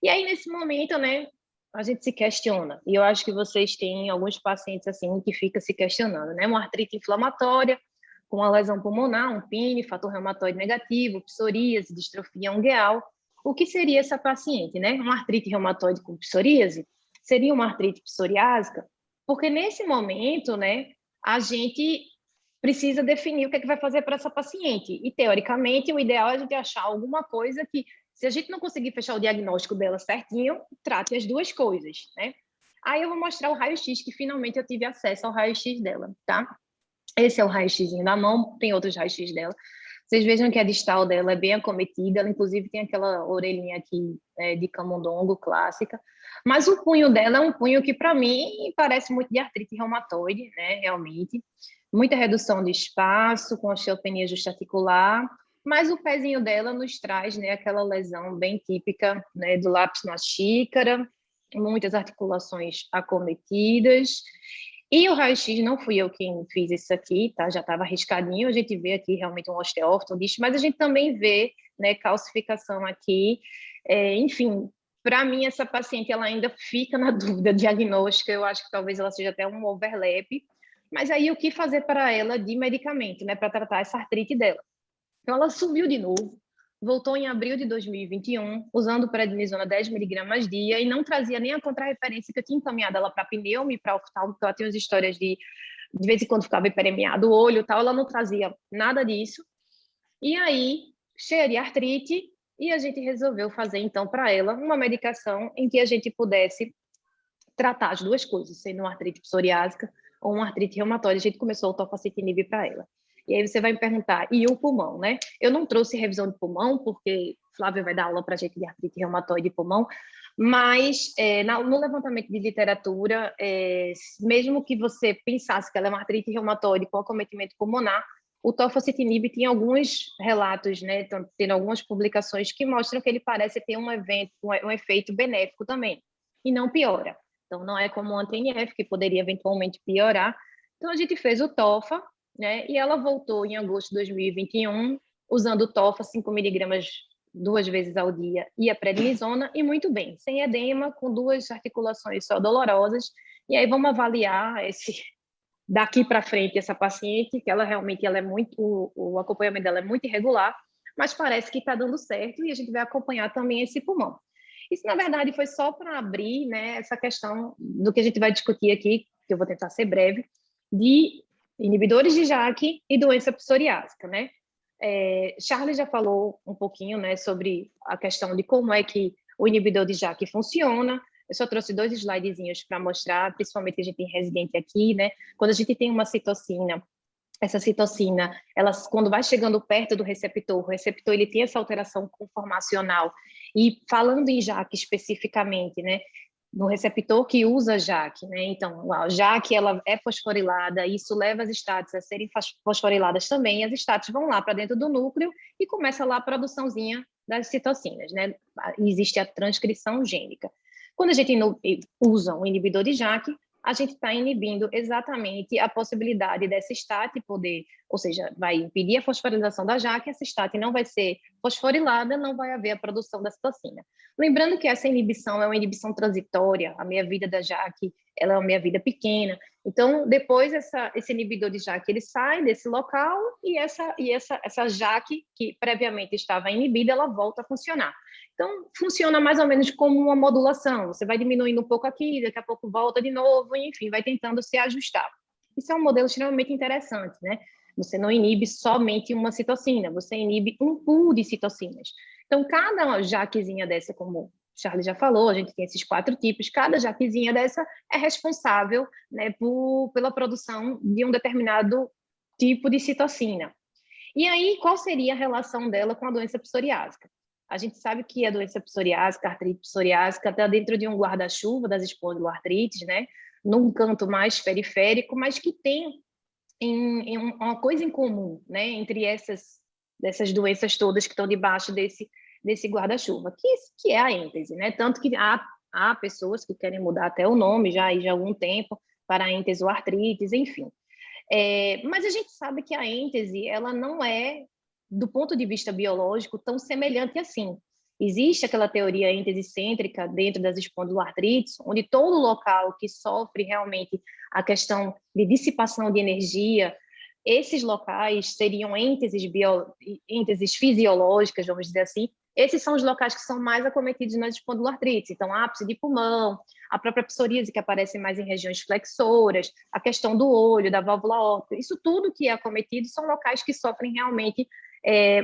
E aí, nesse momento, né, a gente se questiona, e eu acho que vocês têm alguns pacientes assim que ficam se questionando, né? Uma artrite inflamatória, com uma lesão pulmonar, um PIN, fator reumatoide negativo, psoríase, distrofia ungueal. O que seria essa paciente, né? Uma artrite reumatoide com psoríase? Seria uma artrite psoriásica? Porque nesse momento, né, a gente precisa definir o que é que vai fazer para essa paciente. E, teoricamente, o ideal é a gente achar alguma coisa que, se a gente não conseguir fechar o diagnóstico dela certinho, trate as duas coisas, né? Aí eu vou mostrar o raio-x, que finalmente eu tive acesso ao raio-x dela, tá? Esse é o raio-xzinho da mão, tem outros raios-x dela. Vocês vejam que a distal dela é bem acometida, ela inclusive tem aquela orelhinha aqui de camundongo clássica, mas o punho dela é um punho que, para mim, parece muito de artrite reumatoide, né, realmente. Muita redução de espaço, com osteopenia justaarticular, mas o pezinho dela nos traz, né, aquela lesão bem típica, né, do lápis na xícara, muitas articulações acometidas. E o raio-x não fui eu quem fiz isso aqui, tá? Já estava arriscadinho, a gente vê aqui realmente um osteófito, um disco, mas a gente também vê, né, calcificação aqui. Enfim, para mim, essa paciente ela ainda fica na dúvida diagnóstica, eu acho que talvez ela seja até um overlap, mas aí o que fazer para ela de medicamento, né, para tratar essa artrite dela? Então, ela subiu de novo, voltou em abril de 2021, usando prednisona 10 mg dia, e não trazia nem a contrarreferência que eu tinha encaminhado ela para pneumo e para oftalmo, porque ela tinha umas histórias de vez em quando ficava hiperemiado o olho e tal, ela não trazia nada disso. E aí, cheia de artrite, e a gente resolveu fazer, então, para ela, uma medicação em que a gente pudesse tratar as duas coisas, sendo uma artrite psoriásica ou uma artrite reumatoide. A gente começou o tofacitinib para ela. E aí você vai me perguntar, e o pulmão, né? Eu não trouxe revisão de pulmão, porque Flávia vai dar aula para a gente de artrite reumatoide e pulmão, mas no levantamento de literatura, mesmo que você pensasse que ela é uma artrite reumatoide com acometimento pulmonar, o tofacitinib tem alguns relatos, né? Tem algumas publicações que mostram que ele parece ter um efeito benéfico também, e não piora. Então, não é como o anti-NF, que poderia eventualmente piorar. Então, a gente fez o TOFA, né? E ela voltou em agosto de 2021, usando o TOFA 5 mg 2 vezes ao dia e a prednisona, e muito bem, sem edema, com 2 articulações só dolorosas. E aí vamos avaliar daqui para frente essa paciente, que ela realmente ela é muito, o acompanhamento dela é muito irregular, mas parece que está dando certo, e a gente vai acompanhar também esse pulmão. Isso, na verdade, foi só para abrir, né, essa questão do que a gente vai discutir aqui, que eu vou tentar ser breve, de inibidores de JAK e doença psoriásica, né? Charles já falou um pouquinho, né, sobre a questão de como é que o inibidor de JAK funciona. Eu só trouxe 2 slidezinhos para mostrar, principalmente que a gente tem residente aqui, né? Quando a gente tem uma citocina, essa citocina, ela, quando vai chegando perto do receptor, o receptor ele tem essa alteração conformacional. E falando em JAK especificamente, né, no receptor que usa JAK, né? Então, a JAK ela é fosforilada, isso leva as estáticas a serem fosforiladas também, e as estáticas vão lá para dentro do núcleo e começa lá a produçãozinha das citocinas, né? Existe a transcrição gênica. Quando a gente usa um inibidor de JAK, a gente está inibindo exatamente a possibilidade dessa estática poder, ou seja, vai impedir a fosforilação da JAK, essa estática não vai ser fosforilada, não vai haver a produção da citocina. Lembrando que essa inibição é uma inibição transitória, a meia-vida da JAK ela é uma meia-vida pequena, então depois esse inibidor de JAK ele sai desse local e essa JAK que previamente estava inibida, ela volta a funcionar. Então, funciona mais ou menos como uma modulação. Você vai diminuindo um pouco aqui, daqui a pouco volta de novo, e, enfim, vai tentando se ajustar. Isso é um modelo extremamente interessante, né? Você não inibe somente uma citocina, você inibe um pool de citocinas. Então, cada JAKzinha dessa, como o Charles já falou, a gente tem esses 4 tipos, cada JAKzinha dessa é responsável, né, pela produção de um determinado tipo de citocina. E aí, qual seria a relação dela com a doença psoriásica? A gente sabe que a doença psoriásica, a artrite psoriásica, está dentro de um guarda-chuva das espondiloartrites, né? Num canto mais periférico, mas que tem uma coisa em comum, né? Entre dessas doenças todas que estão debaixo desse guarda-chuva, que é a êntese, né? Tanto que há pessoas que querem mudar até o nome já há algum tempo para entesoartrites, enfim. Mas a gente sabe que a êntese, ela não é, do ponto de vista biológico, tão semelhante assim. Existe aquela teoria êntese-cêntrica dentro das espondiloartrites, onde todo local que sofre realmente a questão de dissipação de energia, esses locais seriam ênteses fisiológicas, vamos dizer assim. Esses são os locais que são mais acometidos nas espondiloartrites. Então, ápice de pulmão, a própria psoríase, que aparece mais em regiões flexoras, a questão do olho, da válvula aórtica. Isso tudo que é acometido são locais que sofrem realmente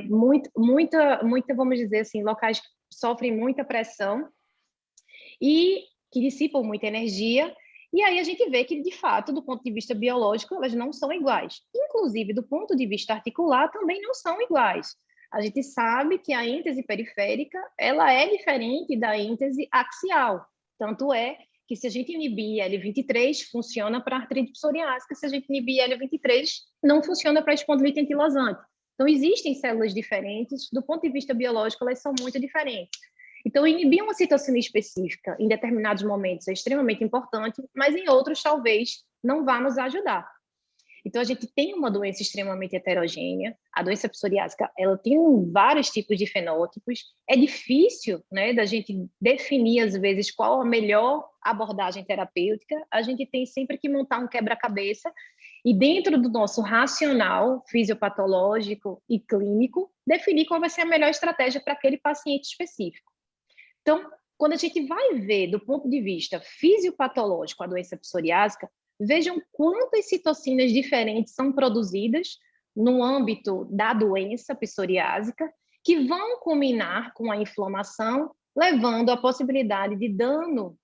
muita, vamos dizer assim, locais que sofrem muita pressão e que dissipam muita energia. E aí a gente vê que, de fato, do ponto de vista biológico, elas não são iguais. Inclusive, do ponto de vista articular, também não são iguais. A gente sabe que a êntese periférica, ela é diferente da êntese axial. Tanto é que, se a gente inibir L23, funciona para artrite psoriásica. Se a gente inibir L23, não funciona para espondilite anquilosante. Então, existem células diferentes. Do ponto de vista biológico, elas são muito diferentes. Então, inibir uma citocina específica em determinados momentos é extremamente importante, mas em outros, talvez, não vá nos ajudar. Então, a gente tem uma doença extremamente heterogênea. A doença psoriásica, ela tem vários tipos de fenótipos. É difícil, né, da gente definir, às vezes, qual a melhor abordagem terapêutica. A gente tem sempre que montar um quebra-cabeça e, dentro do nosso racional fisiopatológico e clínico, definir qual vai ser a melhor estratégia para aquele paciente específico. Então, quando a gente vai ver do ponto de vista fisiopatológico a doença psoriásica, vejam quantas citocinas diferentes são produzidas no âmbito da doença psoriásica que vão culminar com a inflamação, levando à possibilidade de dano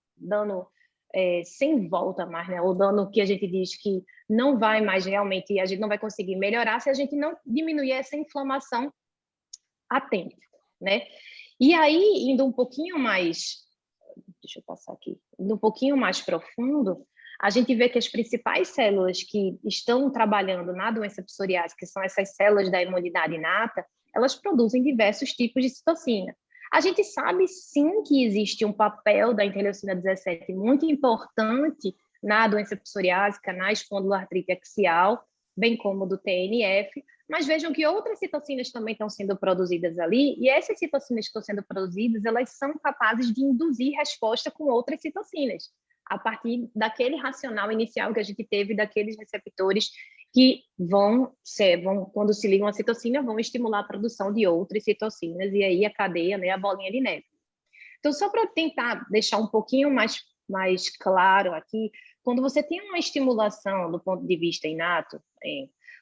sem volta mais, né? O dano que a gente diz que não vai mais realmente, a gente não vai conseguir melhorar se a gente não diminuir essa inflamação a tempo, né? E aí, indo um pouquinho mais, deixa eu passar aqui, indo um pouquinho mais profundo, a gente vê que as principais células que estão trabalhando na doença psoriásica, que são essas células da imunidade inata, elas produzem diversos tipos de citocina. A gente sabe, sim, que existe um papel da interleucina 17 muito importante na doença psoriásica, na espondiloartrite axial, bem como do TNF, mas vejam que outras citocinas também estão sendo produzidas ali, e essas citocinas que estão sendo produzidas, elas são capazes de induzir resposta com outras citocinas, a partir daquele racional inicial que a gente teve daqueles receptores que quando se ligam à citocina, vão estimular a produção de outras citocinas, e aí a cadeia, né, a bolinha de neve. Então, só para tentar deixar um pouquinho mais claro aqui, quando você tem uma estimulação do ponto de vista inato,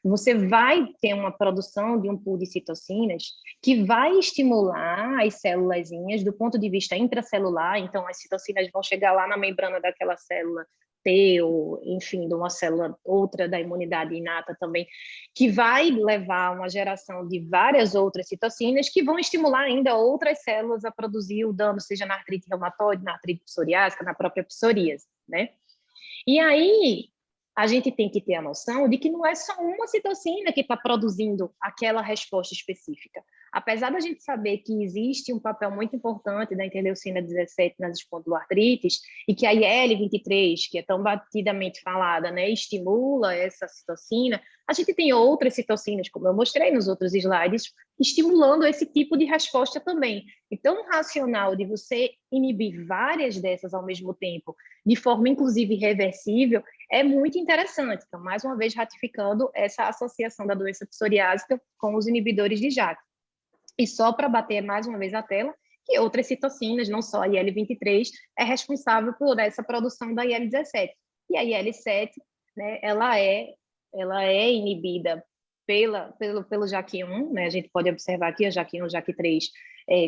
você vai ter uma produção de um pool de citocinas que vai estimular as célulazinhas do ponto de vista intracelular. Então, as citocinas vão chegar lá na membrana daquela célula T, ou, enfim, de uma célula outra da imunidade inata também, que vai levar a uma geração de várias outras citocinas que vão estimular ainda outras células a produzir o dano, seja na artrite reumatoide, na artrite psoriásica, na própria psoríase, né? E aí, a gente tem que ter a noção de que não é só uma citocina que está produzindo aquela resposta específica. Apesar da gente saber que existe um papel muito importante da interleucina 17 nas espondiloartrites e que a IL-23, que é tão batidamente falada, né, estimula essa citocina, a gente tem outras citocinas, como eu mostrei nos outros slides, estimulando esse tipo de resposta também. Então, o racional de você inibir várias dessas ao mesmo tempo, de forma inclusive reversível, é muito interessante. Então, mais uma vez, ratificando essa associação da doença psoriásica com os inibidores de JAK. E só para bater mais uma vez a tela, que outras citocinas, não só a IL-23, é responsável por essa produção da IL-17. E a IL-7, né, ela é inibida pelo JAK1, né? A gente pode observar aqui a JAK1, JAK3,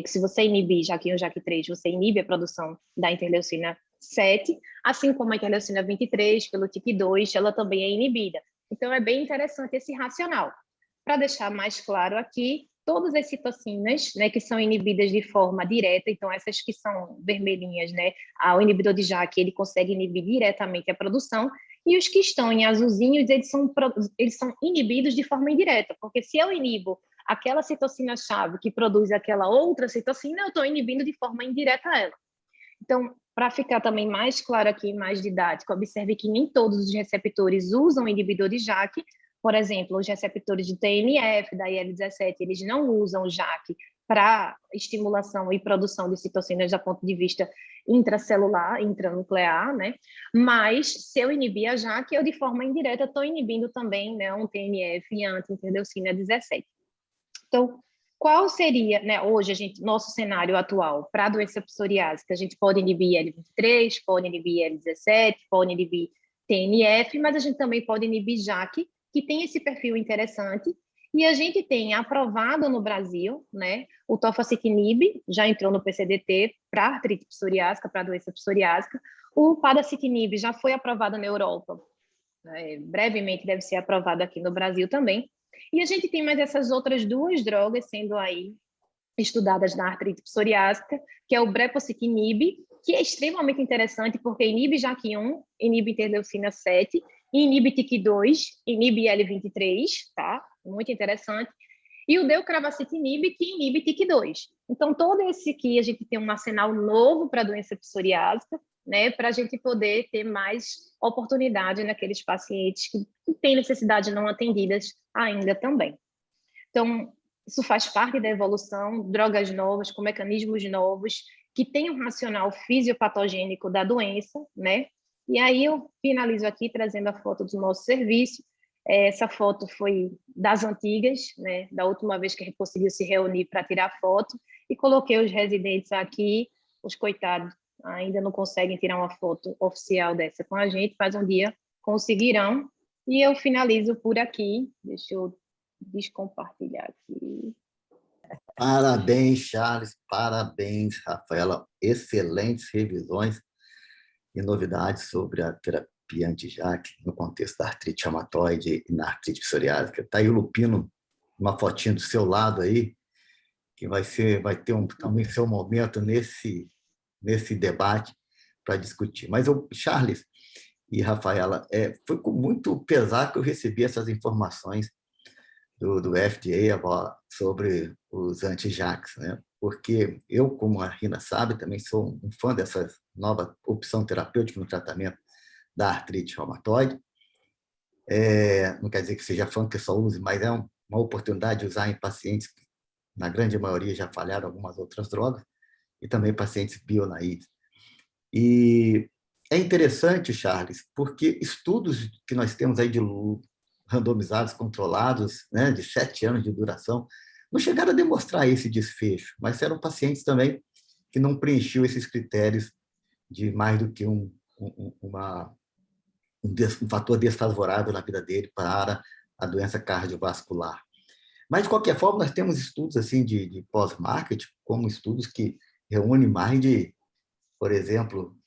que se você inibir JAK1, JAK3, você inibe a produção da interleucina 7, assim como a interleucina 23, pelo TIC2, ela também é inibida. Então, é bem interessante esse racional. Para deixar mais claro aqui, todas as citocinas, né, que são inibidas de forma direta, então essas que são vermelhinhas, né, o inibidor de JAK, ele consegue inibir diretamente a produção, e os que estão em azulzinhos, eles são inibidos de forma indireta, porque se eu inibo aquela citocina-chave que produz aquela outra citocina, eu estou inibindo de forma indireta ela. Então, para ficar também mais claro aqui, mais didático, observe que nem todos os receptores usam inibidor de JAK. Por exemplo, os receptores de TNF, da IL-17, eles não usam o JAK para estimulação e produção de citocinas do ponto de vista intracelular, intranuclear, né? Mas, se eu inibir a JAK, eu, de forma indireta, estou inibindo também, né, um TNF e anti-interleucina 17. Então, qual seria, né, hoje, nosso cenário atual para a doença psoriásica? A gente pode inibir IL-23, pode inibir IL-17, pode inibir TNF, mas a gente também pode inibir JAK, que tem esse perfil interessante, e a gente tem aprovado no Brasil, né, o tofacitinib, já entrou no PCDT para artrite psoriásica, para doença psoriásica, o padacitinib já foi aprovado na Europa, né, brevemente deve ser aprovado aqui no Brasil também, e a gente tem mais essas outras duas drogas sendo aí estudadas na artrite psoriásica, que é o brepocitinib, que é extremamente interessante porque inibe JAK1, inibe interleucina 7, inibe TYK2, inibe IL-23, tá? Muito interessante. E o deucravacitinib, que inibe TYK2. Então, todo esse aqui, a gente tem um arsenal novo para a doença psoriásica, né? Para a gente poder ter mais oportunidade naqueles pacientes que têm necessidades não atendidas ainda também. Então, isso faz parte da evolução, drogas novas, com mecanismos novos, que tem um racional fisiopatogênico da doença, né? E aí eu finalizo aqui trazendo a foto do nosso serviço. Essa foto foi das antigas, né? Da última vez que a gente conseguiu se reunir para tirar foto, e coloquei os residentes aqui, os coitados ainda não conseguem tirar uma foto oficial dessa com a gente, mas um dia conseguirão. E eu finalizo por aqui. Deixa eu descompartilhar aqui. Parabéns, Charles, parabéns, Rafaela. Excelentes revisões e novidades sobre a terapia anti-JAK no contexto da artrite reumatoide e na artrite psoriásica. Está aí o Lupino, uma fotinha do seu lado aí, que vai ter também seu momento nesse debate para discutir. Mas, Charles e Rafaela, foi com muito pesar que eu recebi essas informações do FDA sobre os anti-JAKs, né? Porque eu, como a Rina sabe, também sou um fã dessa nova opção terapêutica no tratamento da artrite reumatoide. Não quer dizer que seja fã que só use, mas é uma oportunidade de usar em pacientes que, na grande maioria, já falharam algumas outras drogas, e também pacientes bio-naíves. E é interessante, Charles, porque estudos que nós temos aí de randomizados, controlados, né, de 7 anos de duração, não chegaram a demonstrar esse desfecho, mas eram pacientes também que não preenchiam esses critérios de mais do que um fator desfavorável na vida dele para a doença cardiovascular. Mas, de qualquer forma, nós temos estudos assim de pós-market, como estudos que reúnem mais de, por exemplo,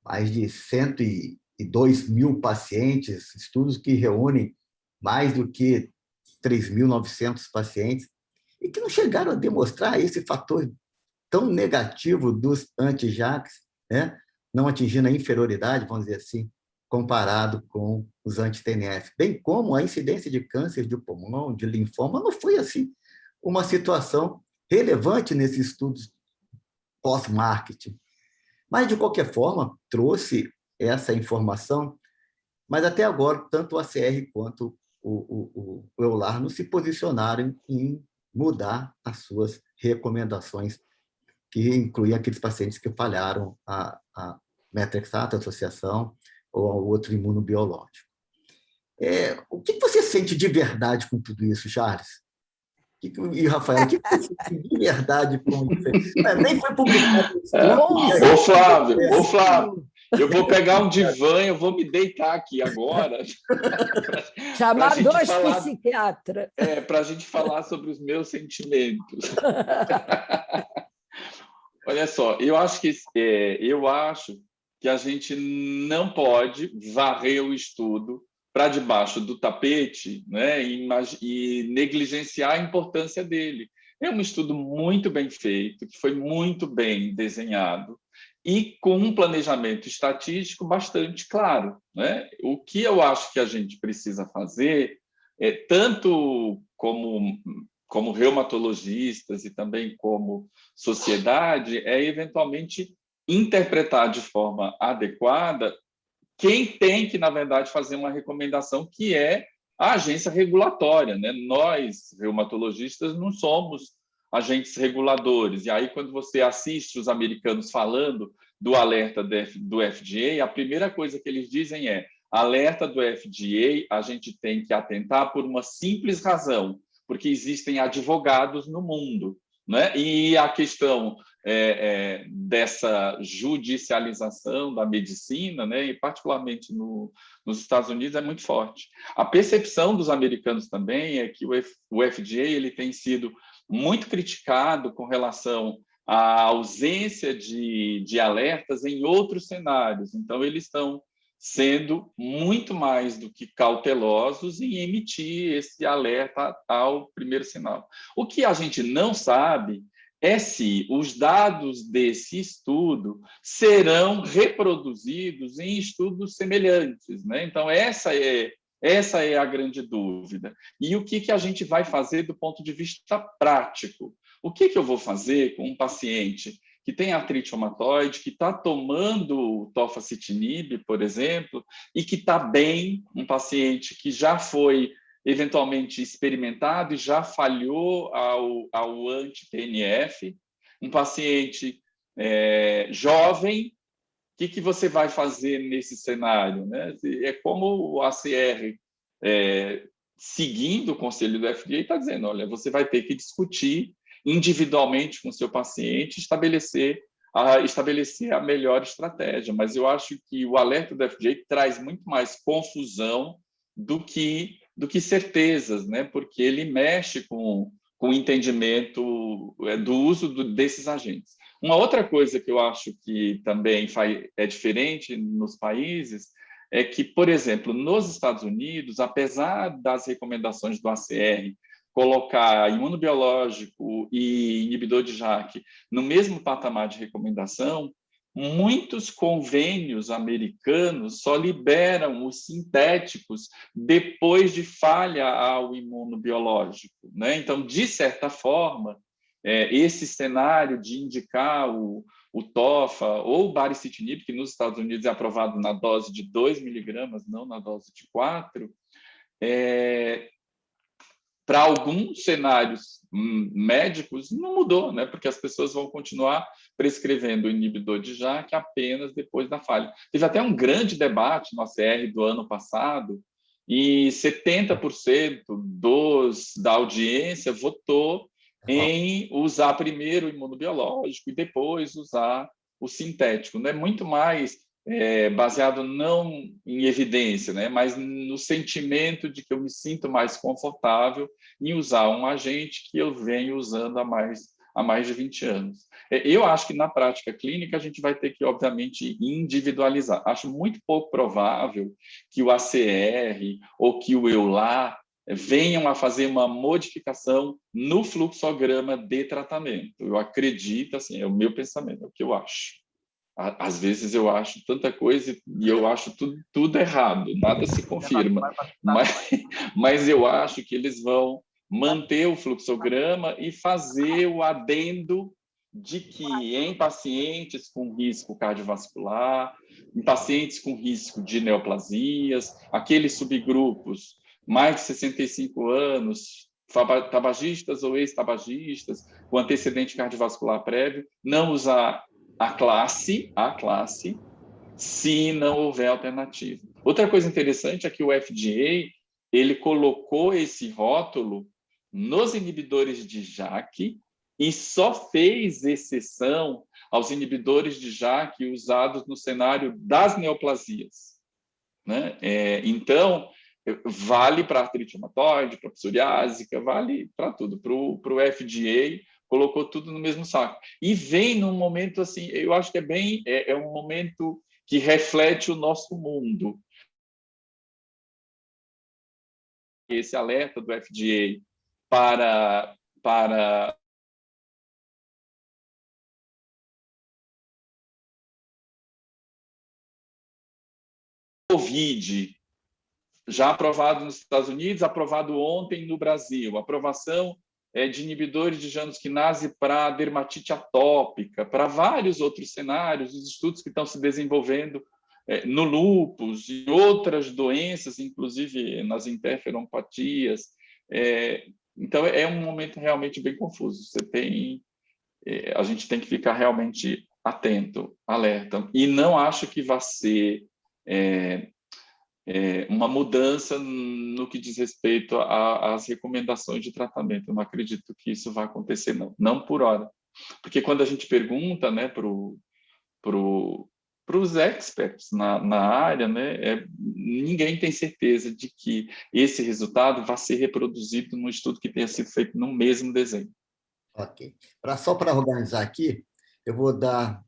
mais de 102 mil pacientes, estudos que reúnem mais do que 3.900 pacientes, e que não chegaram a demonstrar esse fator tão negativo dos anti-JAKs, né? Não atingindo a inferioridade, vamos dizer assim, comparado com os anti-TNF, bem como a incidência de câncer de pulmão, de linfoma, não foi assim uma situação relevante nesses estudos pós-marketing. Mas, de qualquer forma, trouxe essa informação, mas até agora, tanto o ACR quanto o EULAR não se posicionaram em mudar as suas recomendações, que incluem aqueles pacientes que falharam a metrexato, a associação, ou ao outro imunobiológico. O que você sente de verdade com tudo isso, Charles? E, Rafael, o que você sente de verdade com isso? Nem foi publicado. Ô, Flávio, eu vou pegar um divã, eu vou me deitar aqui agora. Chamar dois psiquiatras. Para a gente falar sobre os meus sentimentos. Olha só, eu acho que a gente não pode varrer o estudo para debaixo do tapete, né, e negligenciar a importância dele. É um estudo muito bem feito, que foi muito bem desenhado e com um planejamento estatístico bastante claro, né? O que eu acho que a gente precisa fazer, tanto como reumatologistas e também como sociedade, é eventualmente interpretar de forma adequada quem tem que, na verdade, fazer uma recomendação, que é a agência regulatória, né? Nós, reumatologistas, não somos agentes reguladores. E aí, quando você assiste os americanos falando do alerta do FDA, a primeira coisa que eles dizem é: alerta do FDA, a gente tem que atentar por uma simples razão, porque existem advogados no mundo, né? E a questão dessa judicialização da medicina, né, e particularmente nos Estados Unidos, é muito forte. A percepção dos americanos também é que o FDA ele tem sido muito criticado com relação à ausência de alertas em outros cenários. Então, eles estão sendo muito mais do que cautelosos em emitir esse alerta ao primeiro sinal. O que a gente não sabe é se os dados desse estudo serão reproduzidos em estudos semelhantes, né? Então, essa é a grande dúvida. E o que a gente vai fazer do ponto de vista prático? O que eu vou fazer com um paciente que tem artrite reumatoide, que está tomando tofacitinib, por exemplo, e que está bem, um paciente que já foi eventualmente experimentado e já falhou ao anti-TNF, um paciente jovem, o que você vai fazer nesse cenário, né? É como o ACR, seguindo o conselho do FDA, está dizendo: olha, você vai ter que discutir individualmente com o seu paciente, estabelecer a melhor estratégia. Mas eu acho que o alerta do FDA traz muito mais confusão do que certezas, né? Porque ele mexe com o entendimento do uso desses agentes. Uma outra coisa que eu acho que também é diferente nos países é que, por exemplo, nos Estados Unidos, apesar das recomendações do ACR colocar imunobiológico e inibidor de JAK no mesmo patamar de recomendação, muitos convênios americanos só liberam os sintéticos depois de falha ao imunobiológico, né? Então, de certa forma, esse cenário de indicar o TOFA ou o baricitinib, que nos Estados Unidos é aprovado na dose de 2 miligramas, não na dose de 4, para alguns cenários médicos não mudou, né? Porque as pessoas vão continuar prescrevendo o inibidor de JAK apenas depois da falha. Teve até um grande debate no ACR do ano passado e 70% da audiência votou em usar primeiro o imunobiológico e depois usar o sintético, né? Muito mais baseado não em evidência, né, mas no sentimento de que eu me sinto mais confortável em usar um agente que eu venho usando há mais de 20 anos. Eu acho que na prática clínica a gente vai ter que, obviamente, individualizar. Acho muito pouco provável que o ACR ou que o EULAR venham a fazer uma modificação no fluxograma de tratamento. Eu acredito, assim, é o meu pensamento, é o que eu acho. Às vezes eu acho tanta coisa e eu acho tudo errado, nada se confirma. Mas eu acho que eles vão manter o fluxograma e fazer o adendo de que em pacientes com risco cardiovascular, em pacientes com risco de neoplasias, aqueles subgrupos mais de 65 anos, tabagistas ou ex-tabagistas, com antecedente cardiovascular prévio, não usar a classe, se não houver alternativa. Outra coisa interessante é que o FDA ele colocou esse rótulo nos inibidores de JAK e só fez exceção aos inibidores de JAK usados no cenário das neoplasias, né? Então, vale para artrite reumatoide, para psoriásica, vale para tudo. Para o FDA, colocou tudo no mesmo saco. E vem num momento assim, eu acho que é um momento que reflete o nosso mundo. esse alerta do FDA para Covid, já aprovado nos Estados Unidos, aprovado ontem no Brasil, aprovação de inibidores de janusquinase para dermatite atópica, para vários outros cenários, os estudos que estão se desenvolvendo no lúpus e outras doenças, inclusive nas interferompatias. Então, é um momento realmente bem confuso. A gente tem que ficar realmente atento, alerta. E não acho que vai ser uma mudança no que diz respeito às recomendações de tratamento. Eu não acredito que isso vai acontecer, não por hora. Porque quando a gente pergunta, né, para os experts na área, né, ninguém tem certeza de que esse resultado vai ser reproduzido num estudo que tenha sido feito no mesmo desenho. Ok. Só para organizar aqui, eu vou dar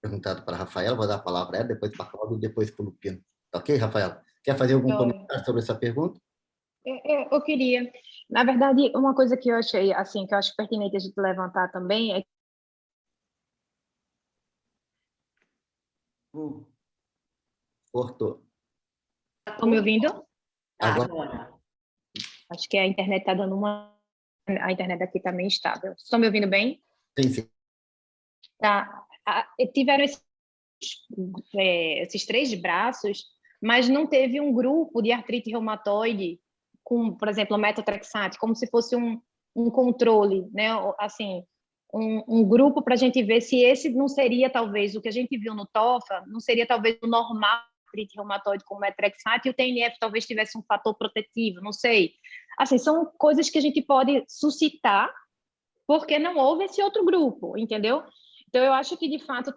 perguntado para a Rafaela, vou dar a palavra a ela, depois para a Cláudia e depois para o Lupino. Tá ok, Rafaela? Quer fazer algum comentário sobre essa pergunta? Eu queria. Na verdade, uma coisa que eu achei, assim, que eu acho pertinente a gente levantar também é... Cortou. Estão me ouvindo? Agora. Acho que a internet está dando uma... A internet aqui está meio instável. Estão me ouvindo bem? Sim, sim. Tá. Tiveram esses 3 braços, mas não teve um grupo de artrite reumatoide com, por exemplo, metotrexate, como se fosse um controle, né? Assim, um grupo para a gente ver se esse não seria, talvez, o que a gente viu no TOFA, não seria, talvez, o normal artrite reumatoide com metotrexate, e o TNF talvez tivesse um fator protetivo, não sei. Assim, são coisas que a gente pode suscitar porque não houve esse outro grupo, entendeu? Então, eu acho que, de fato,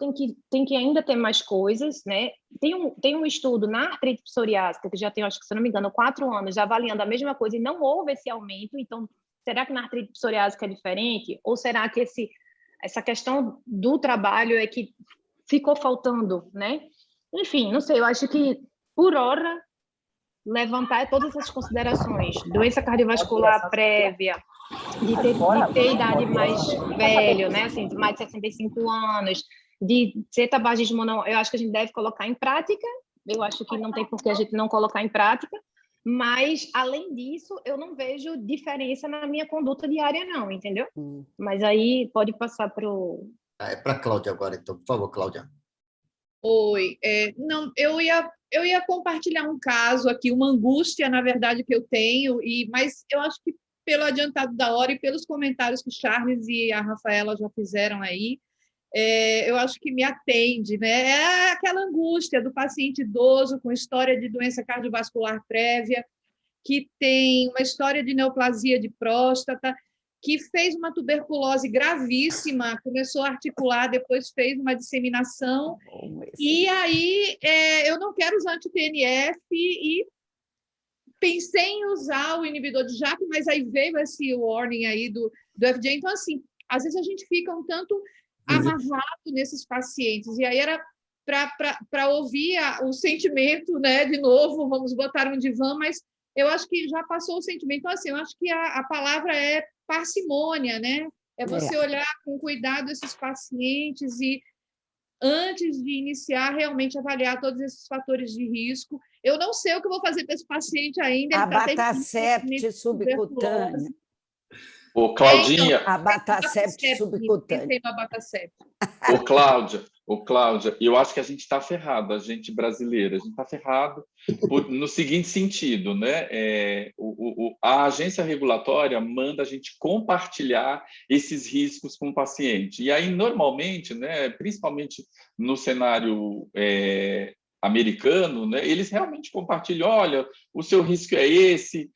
tem que ainda ter mais coisas, né? Tem um estudo na artrite psoriásica, que já tem, acho que, se não me engano, 4 anos, já avaliando a mesma coisa, e não houve esse aumento. Então, será que na artrite psoriásica é diferente? Ou será que essa questão do trabalho é que ficou faltando, né? Enfim, não sei, eu acho que, por hora, levantar todas essas considerações, doença cardiovascular prévia, de ter idade mais velho, né? Assim, mais de 65 anos, de ser tabagismo não, eu acho que a gente deve colocar em prática, eu acho que não tem por que a gente não colocar em prática, mas, além disso, eu não vejo diferença na minha conduta diária, não, entendeu? Mas aí pode passar para o... É para a Cláudia agora, então. Por favor, Cláudia. Oi. Não, eu ia compartilhar um caso aqui, uma angústia, na verdade, que eu tenho, mas eu acho que pelo adiantado da hora e pelos comentários que o Charles e a Rafaela já fizeram aí, eu acho que me atende, né? É aquela angústia do paciente idoso com história de doença cardiovascular prévia, que tem uma história de neoplasia de próstata, que fez uma tuberculose gravíssima, começou a articular, depois fez uma disseminação, e aí eu não quero usar anti-TNF e pensei em usar o inibidor de JAK, mas aí veio esse warning aí do FDA. Então, assim, às vezes a gente fica um tanto amarrado nesses pacientes, e aí era para ouvir o sentimento, né? De novo, vamos botar um divã, mas eu acho que já passou o sentimento. Então, assim, eu acho que a palavra é parcimônia, né? É você olhar com cuidado esses pacientes e, antes de iniciar, realmente avaliar todos esses fatores de risco. Eu não sei o que eu vou fazer para esse paciente ainda. Abatacept subcutânea. Ô, Claudinha... Abatacept subcutânea. Ô, Cláudia, eu acho que a gente está ferrado, a gente brasileira, a gente está ferrado no seguinte sentido, né? A agência regulatória manda a gente compartilhar esses riscos com o paciente. E aí, normalmente, né, principalmente no cenário americano, né, eles realmente compartilham, olha, o seu risco é esse,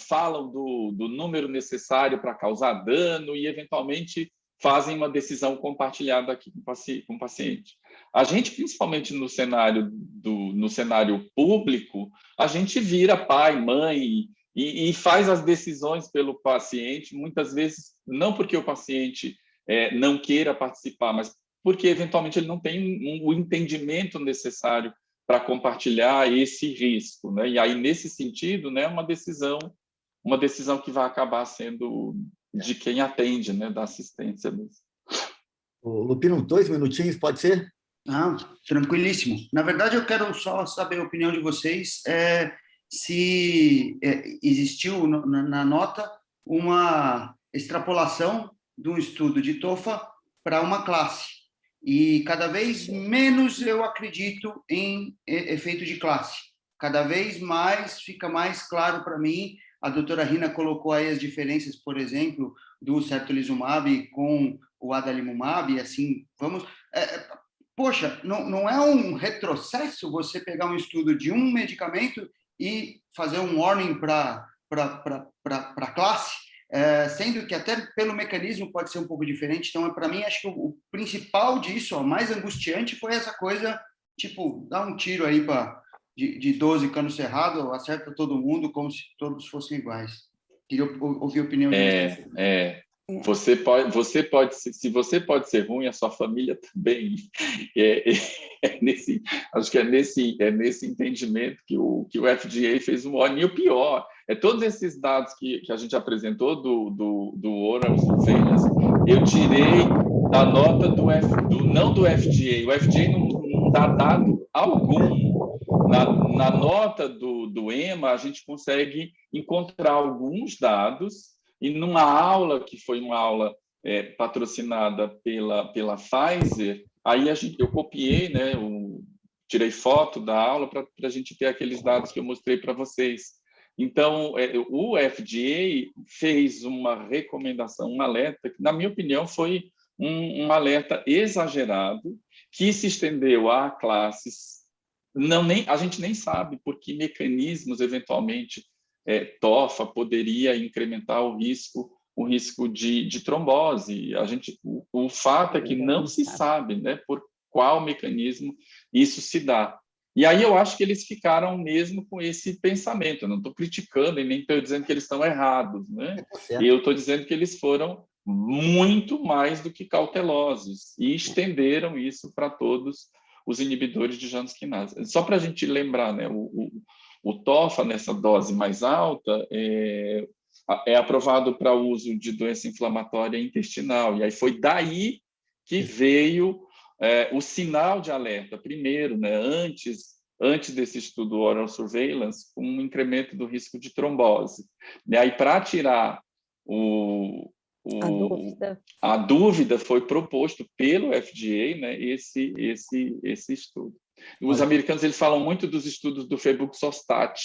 falam do número necessário para causar dano e, eventualmente, fazem uma decisão compartilhada aqui com o paciente. A gente, principalmente no cenário público, a gente vira pai, mãe e faz as decisões pelo paciente, muitas vezes não porque o paciente não queira participar, mas porque, eventualmente, ele não tem o entendimento necessário para compartilhar esse risco, né? E aí, nesse sentido, né, uma decisão que vai acabar sendo de quem atende, né, da assistência mesmo. Lupino, 2 minutinhos, pode ser? Ah, tranquilíssimo. Na verdade, eu quero só saber a opinião de vocês, se existiu na nota uma extrapolação de um estudo de TOFA para uma classe. E cada vez menos eu acredito em efeito de classe. Cada vez mais fica mais claro para mim. A doutora Rina colocou aí as diferenças, por exemplo, do certolizumab com o adalimumab, assim, vamos... Poxa, não é um retrocesso você pegar um estudo de um medicamento e fazer um warning para a classe, sendo que até pelo mecanismo pode ser um pouco diferente. Então, para mim, acho que o principal disso, o mais angustiante, foi essa coisa, tipo, dar um tiro aí de 12 cano cerrado, acerta todo mundo como se todos fossem iguais. Queria ouvir a opinião de vocês. Você pode se você pode ser ruim, a sua família também. Acho que é nesse entendimento que o FDA fez um warning. E o pior todos esses dados que a gente apresentou do oral surveillance, eu tirei da nota não do FDA. O FDA não dá dado algum. Na nota do EMA, a gente consegue encontrar alguns dados. E numa aula, que foi uma aula patrocinada pela Pfizer, aí eu copiei, né, tirei foto da aula para a gente ter aqueles dados que eu mostrei para vocês. Então, o FDA fez uma recomendação, um alerta, que, na minha opinião, foi um alerta exagerado, que se estendeu a classes. A gente nem sabe por que mecanismos, eventualmente, TOFA poderia incrementar o risco de trombose. O fato é que não se sabe, né, por qual mecanismo isso se dá. E aí eu acho que eles ficaram mesmo com esse pensamento. Eu não estou criticando e nem estou dizendo que eles estão errados, né? Eu estou dizendo que eles foram muito mais do que cautelosos e estenderam isso para todos os inibidores de Janus quinase. Só para a gente lembrar, né, o TOFA, nessa dose mais alta, é aprovado para uso de doença inflamatória intestinal. E aí foi daí que veio o sinal de alerta, primeiro, né, antes desse estudo oral surveillance, com um incremento do risco de trombose. E aí, para tirar a dúvida, foi proposto pelo FDA, né, esse estudo. Os americanos, eles falam muito dos estudos do febuxostat,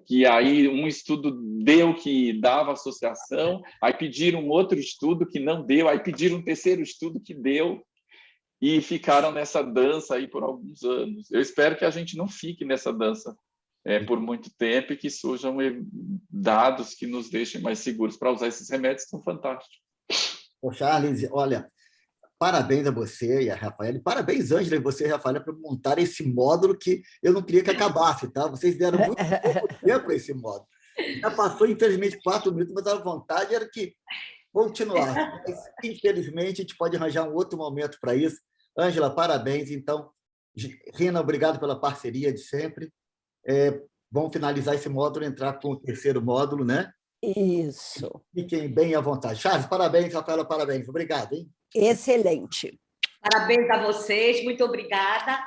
que aí um estudo deu que dava associação, aí pediram um outro estudo que não deu, aí pediram um terceiro estudo que deu, e ficaram nessa dança aí por alguns anos. Eu espero que a gente não fique nessa dança por muito tempo e que surjam dados que nos deixem mais seguros para usar esses remédios que são fantásticos. Charles, olha, parabéns a você e a Rafaela, parabéns, Ângela, e você e a Rafaela, por montar esse módulo que eu não queria que acabasse, tá? Vocês deram muito tempo para esse módulo. Já passou, infelizmente, 4 minutos, mas a vontade era que continuasse. Mas, infelizmente, a gente pode arranjar um outro momento para isso. Ângela, parabéns. Então, Rina, obrigado pela parceria de sempre. Vamos finalizar esse módulo, entrar com o terceiro módulo, né? Isso. Fiquem bem à vontade. Charles, parabéns. Rafaela, parabéns. Obrigado, hein? Excelente. Parabéns a vocês, muito obrigada.